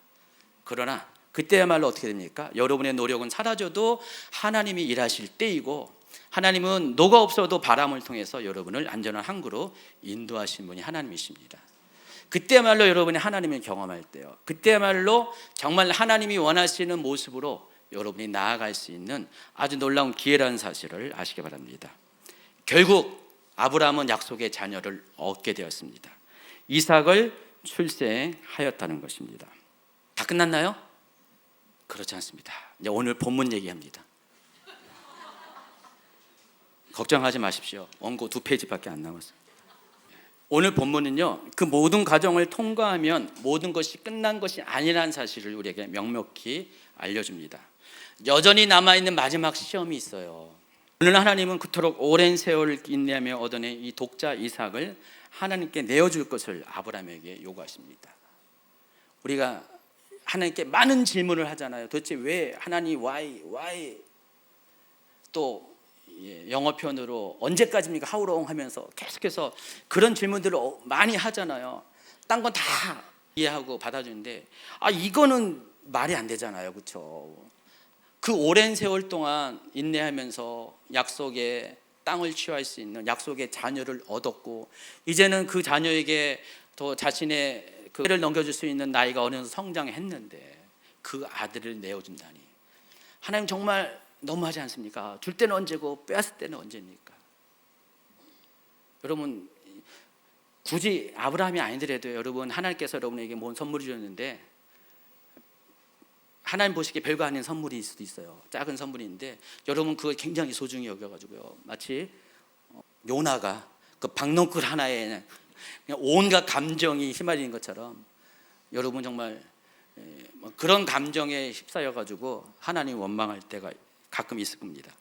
그러나 그때야말로 어떻게 됩니까? 여러분의 노력은 사라져도 하나님이 일하실 때이고, 하나님은 노가 없어도 바람을 통해서 여러분을 안전한 항구로 인도하신 분이 하나님이십니다. 그때야말로 여러분이 하나님을 경험할 때요, 그때야말로 정말 하나님이 원하시는 모습으로 여러분이 나아갈 수 있는 아주 놀라운 기회라는 사실을 아시기 바랍니다. 결국 아브라함은 약속의 자녀를 얻게 되었습니다. 이삭을 출생하였다는 것입니다. 다 끝났나요? 그렇지 않습니다. 이제 오늘 본문 얘기합니다. 걱정하지 마십시오. 원고 2페이지밖에 안 남았어요. 오늘 본문은요, 그 모든 과정을 통과하면 모든 것이 끝난 것이 아니라는 사실을 우리에게 명확히 알려줍니다. 여전히 남아있는 마지막 시험이 있어요. 오늘 하나님은 그토록 오랜 세월을 인내하며 얻어낸 이 독자 이삭을 하나님께 내어줄 것을 아브라함에게 요구하십니다. 우리가 하나님께 많은 질문을 하잖아요. 도대체 왜 하나님 why 또 영어 표현으로 언제까지입니까? How long 하면서 계속해서 그런 질문들을 많이 하잖아요. 딴 건 다 이해하고 받아주는데 이거는 말이 안 되잖아요. 그렇죠? 그 오랜 세월 동안 인내하면서 약속의 땅을 취할 수 있는 약속의 자녀를 얻었고, 이제는 그 자녀에게 더 자신의 그 를 넘겨줄 수 있는 나이가 어느 정도 성장했는데 그 아들을 내어준다니, 하나님 정말 너무하지 않습니까? 줄 때는 언제고 빼앗을 때는 언제입니까? 여러분, 굳이 아브라함이 아니더라도 여러분, 하나님께서 여러분에게 뭔 선물을 주셨는데, 하나님 보시기에 별거 아닌 선물일 수도 있어요. 작은 선물인데 여러분 그걸 굉장히 소중히 여겨가지고요, 마치 요나가 그 박넝쿨 하나에 그냥 온갖 감정이 휘말리는 것처럼 여러분 정말 그런 감정에 휩싸여가지고 하나님 원망할 때가 가끔 있을 겁니다.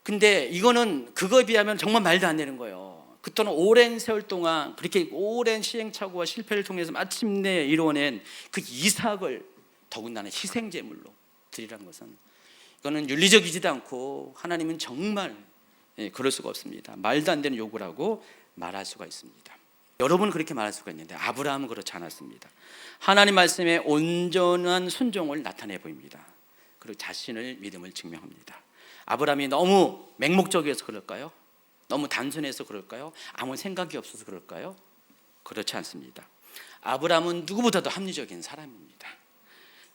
근데 이거는 그거에 비하면 정말 말도 안 되는 거예요. 그토록 오랜 세월 동안 그렇게 오랜 시행착오와 실패를 통해서 마침내 이루어낸 그 이삭을 더군다나 희생제물로 드리라는 것은, 이거는 윤리적이지도 않고 하나님은 정말 그럴 수가 없습니다. 말도 안 되는 요구라고 말할 수가 있습니다. 여러분은 그렇게 말할 수가 있는데 아브라함은 그렇지 않았습니다. 하나님 말씀에 온전한 순종을 나타내 보입니다. 그리고 자신의 믿음을 증명합니다. 아브라함이 너무 맹목적이어서 그럴까요? 너무 단순해서 그럴까요? 아무 생각이 없어서 그럴까요? 그렇지 않습니다. 아브라함은 누구보다도 합리적인 사람입니다.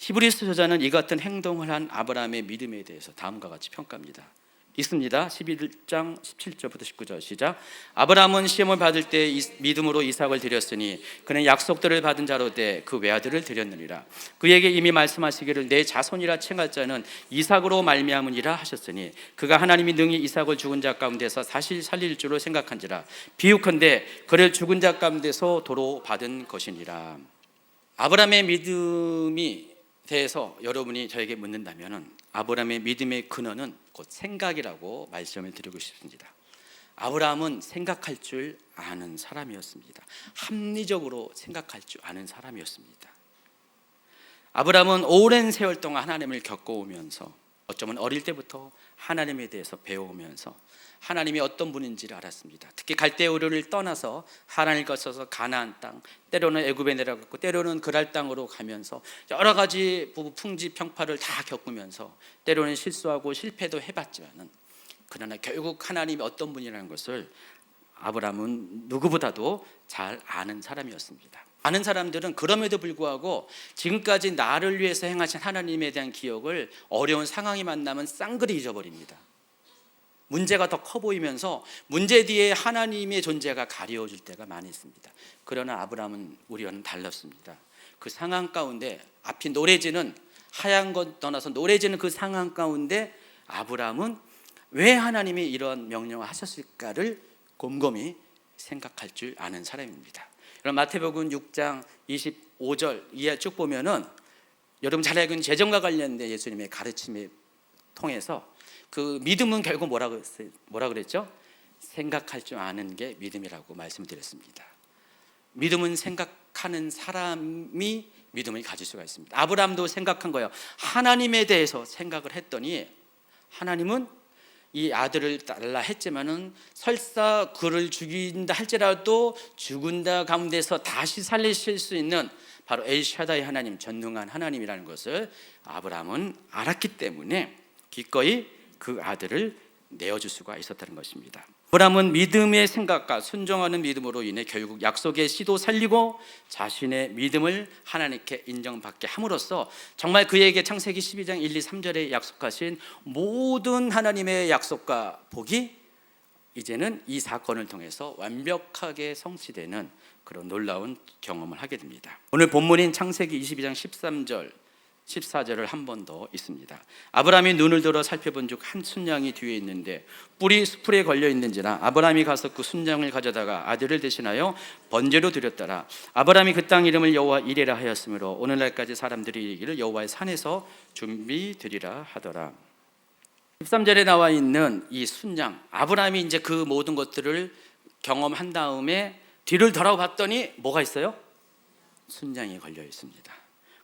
히브리서 저자는 이 같은 행동을 한 아브라함의 믿음에 대해서 다음과 같이 평가합니다. 있습니다. 11장 17절부터 19절 시작. 아브라함은 시험을 받을 때 믿음으로 이삭을 드렸으니 그는 약속들을 받은 자로 돼 그 외아들을 드렸느니라. 그에게 이미 말씀하시기를 내 자손이라 칭할 자는 이삭으로 말미암으니라 하셨으니 그가 하나님이 능히 이삭을 죽은 자 가운데서 사실 살릴 줄로 생각한지라. 비유컨대 그를 죽은 자 가운데서 도로 받은 것이니라. 아브라함의 믿음이 대해서 여러분이 저에게 묻는다면 아브라함의 믿음의 근원은 곧 생각이라고 말씀을 드리고 싶습니다. 아브라함은 생각할 줄 아는 사람이었습니다. 합리적으로 생각할 줄 아는 사람이었습니다. 아브라함은 오랜 세월 동안 하나님을 겪어오면서 어쩌면 어릴 때부터 하나님에 대해서 배워오면서 하나님이 어떤 분인지를 알았습니다. 특히 갈대우르를 떠나서 하란을 거쳐서 가나안 땅, 때로는 애굽에 내려갔고 때로는 그랄 땅으로 가면서 여러 가지 풍지 평파를 다 겪으면서 때로는 실수하고 실패도 해봤지만은 그러나 결국 하나님이 어떤 분이라는 것을 아브라함은 누구보다도 잘 아는 사람이었습니다. 아는 사람들은 그럼에도 불구하고 지금까지 나를 위해서 행하신 하나님에 대한 기억을 어려운 상황이 만나면 쌍그리 잊어버립니다. 문제가 더 커 보이면서 문제 뒤에 하나님의 존재가 가려워질 때가 많이 있습니다. 그러나 아브라함은 우리와는 달랐습니다. 그 상황 가운데 앞이 노래지는 하얀 것 떠나서 노래지는 그 상황 가운데 아브라함은 왜 하나님이 이런 명령을 하셨을까를 곰곰이 생각할 줄 아는 사람입니다. 그럼 마태복음 6장 25절 이하 쭉 보면은 여러분 잘 알고 있는 재정과 관련된 예수님의 가르침에 통해서 그 믿음은 결국 뭐라 그랬죠? 생각할 줄 아는 게 믿음이라고 말씀드렸습니다. 믿음은 생각하는 사람이 믿음을 가질 수가 있습니다. 아브라함도 생각한 거예요. 하나님에 대해서 생각을 했더니 하나님은 이 아들을 달라 했지만은 설사 그를 죽인다 할지라도 죽은다 가운데서 다시 살리실 수 있는 바로 엘샤다이 하나님, 전능한 하나님이라는 것을 아브라함은 알았기 때문에 기꺼이 그 아들을 내어줄 수가 있었다는 것입니다. 아브라함은 믿음의 생각과 순종하는 믿음으로 인해 결국 약속의 씨도 살리고 자신의 믿음을 하나님께 인정받게 함으로써 정말 그에게 창세기 12장 1, 2, 3절에 약속하신 모든 하나님의 약속과 복이 이제는 이 사건을 통해서 완벽하게 성취되는 그런 놀라운 경험을 하게 됩니다. 오늘 본문인 창세기 22장 13절 14절을 한 번 더 있습니다. 아브라함이 눈을 들어 살펴본 즉 한 순양이 뒤에 있는데 뿔이 수풀에 걸려 있는지라 아브라함이 가서 그 순양을 가져다가 아들을 대신하여 번제로 드렸더라. 아브라함이 그 땅 이름을 여호와 이레라 하였으므로 오늘날까지 사람들이 이르기를 여호와의 산에서 준비드리라 하더라. 13절에 나와 있는 이 순양, 아브라함이 이제 그 모든 것들을 경험한 다음에 뒤를 돌아봤더니 뭐가 있어요? 순양이 걸려 있습니다.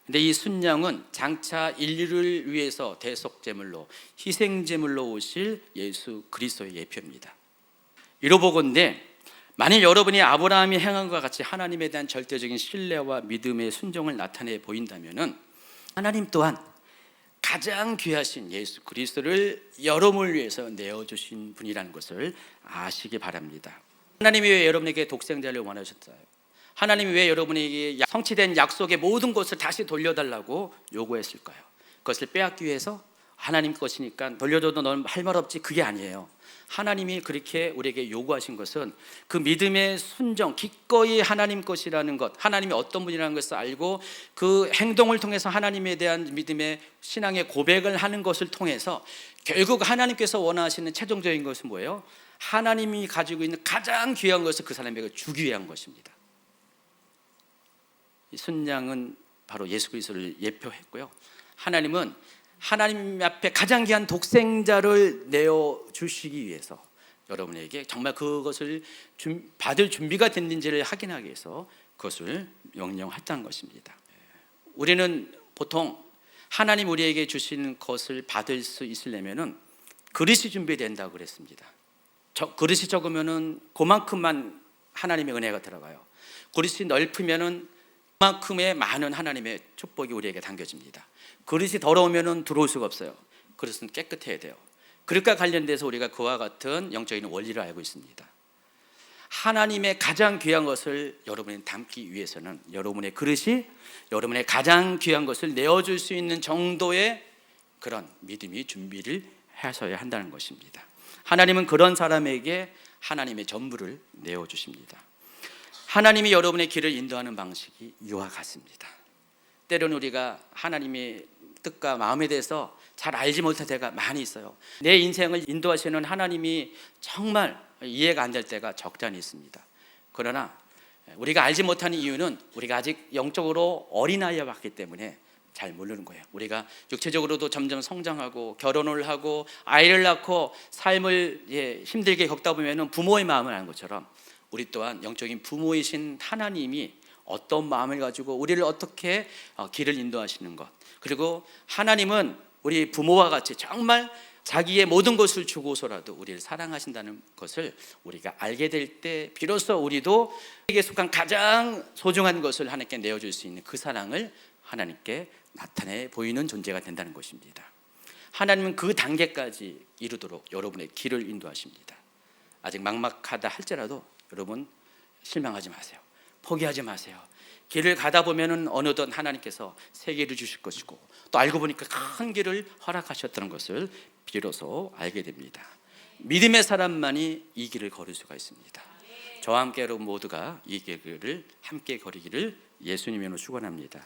근데 이 순양은 장차 인류를 위해서 대속제물로 희생제물로 오실 예수 그리스도의 예표입니다. 이로보건대 만일 여러분이 아브라함이 행한 것과 같이 하나님에 대한 절대적인 신뢰와 믿음의 순종을 나타내 보인다면은 하나님 또한 가장 귀하신 예수 그리스도를 여러분을 위해서 내어주신 분이라는 것을 아시기 바랍니다. 하나님이 왜 여러분에게 독생자를 원하셨어요? 하나님이 왜 여러분에게 성취된 약속의 모든 것을 다시 돌려달라고 요구했을까요? 그것을 빼앗기 위해서? 하나님 것이니까 돌려줘도 넌 할 말 없지, 그게 아니에요. 하나님이 그렇게 우리에게 요구하신 것은 그 믿음의 순종, 기꺼이 하나님 것이라는 것, 하나님이 어떤 분이라는 것을 알고 그 행동을 통해서 하나님에 대한 믿음의 신앙의 고백을 하는 것을 통해서 결국 하나님께서 원하시는 최종적인 것은 뭐예요? 하나님이 가지고 있는 가장 귀한 것을 그 사람에게 주기 위한 것입니다. 이 순양은 바로 예수 그리스도를 예표했고요. 하나님은 하나님 앞에 가장 귀한 독생자를 내어주시기 위해서 여러분에게 정말 그것을 받을 준비가 됐는지를 확인하기 위해서 그것을 명령했다는 것입니다. 우리는 보통 하나님 우리에게 주시는 것을 받을 수 있으려면은 그릇이 준비된다고 그랬습니다. 그릇이 적으면은 그만큼만 하나님의 은혜가 들어가요. 그릇이 넓으면은 그만큼의 많은 하나님의 축복이 우리에게 당겨집니다. 그릇이 더러우면 들어올 수가 없어요. 그릇은 깨끗해야 돼요. 그릇과 관련돼서 우리가 그와 같은 영적인 원리를 알고 있습니다. 하나님의 가장 귀한 것을 여러분이 담기 위해서는 여러분의 그릇이 여러분의 가장 귀한 것을 내어줄 수 있는 정도의 그런 믿음이 준비를 하셔야 한다는 것입니다. 하나님은 그런 사람에게 하나님의 전부를 내어주십니다. 하나님이 여러분의 길을 인도하는 방식이 이와 같습니다. 때로는 우리가 하나님의 뜻과 마음에 대해서 잘 알지 못할 때가 많이 있어요. 내 인생을 인도하시는 하나님이 정말 이해가 안 될 때가 적잖이 있습니다. 그러나 우리가 알지 못하는 이유는 우리가 아직 영적으로 어린아이와 같기 때문에 잘 모르는 거예요. 우리가 육체적으로도 점점 성장하고 결혼을 하고 아이를 낳고 삶을 힘들게 겪다 보면은 부모의 마음을 아는 것처럼 우리 또한 영적인 부모이신 하나님이 어떤 마음을 가지고 우리를 어떻게 길을 인도하시는 것, 그리고 하나님은 우리 부모와 같이 정말 자기의 모든 것을 주고서라도 우리를 사랑하신다는 것을 우리가 알게 될 때 비로소 우리도 우리에게 속한 가장 소중한 것을 하나님께 내어줄 수 있는 그 사랑을 하나님께 나타내 보이는 존재가 된다는 것입니다. 하나님은 그 단계까지 이루도록 여러분의 길을 인도하십니다. 아직 막막하다 할지라도 여러분 실망하지 마세요. 포기하지 마세요. 길을 가다 보면은 어느덧 하나님께서 새 길을 주실 것이고 또 알고 보니까 큰 길을 허락하셨다는 것을 비로소 알게 됩니다. 믿음의 사람만이 이 길을 걸을 수가 있습니다. 저와 함께 여러분 모두가 이 길을 함께 걸으기를 예수님의 이름으로 축원합니다.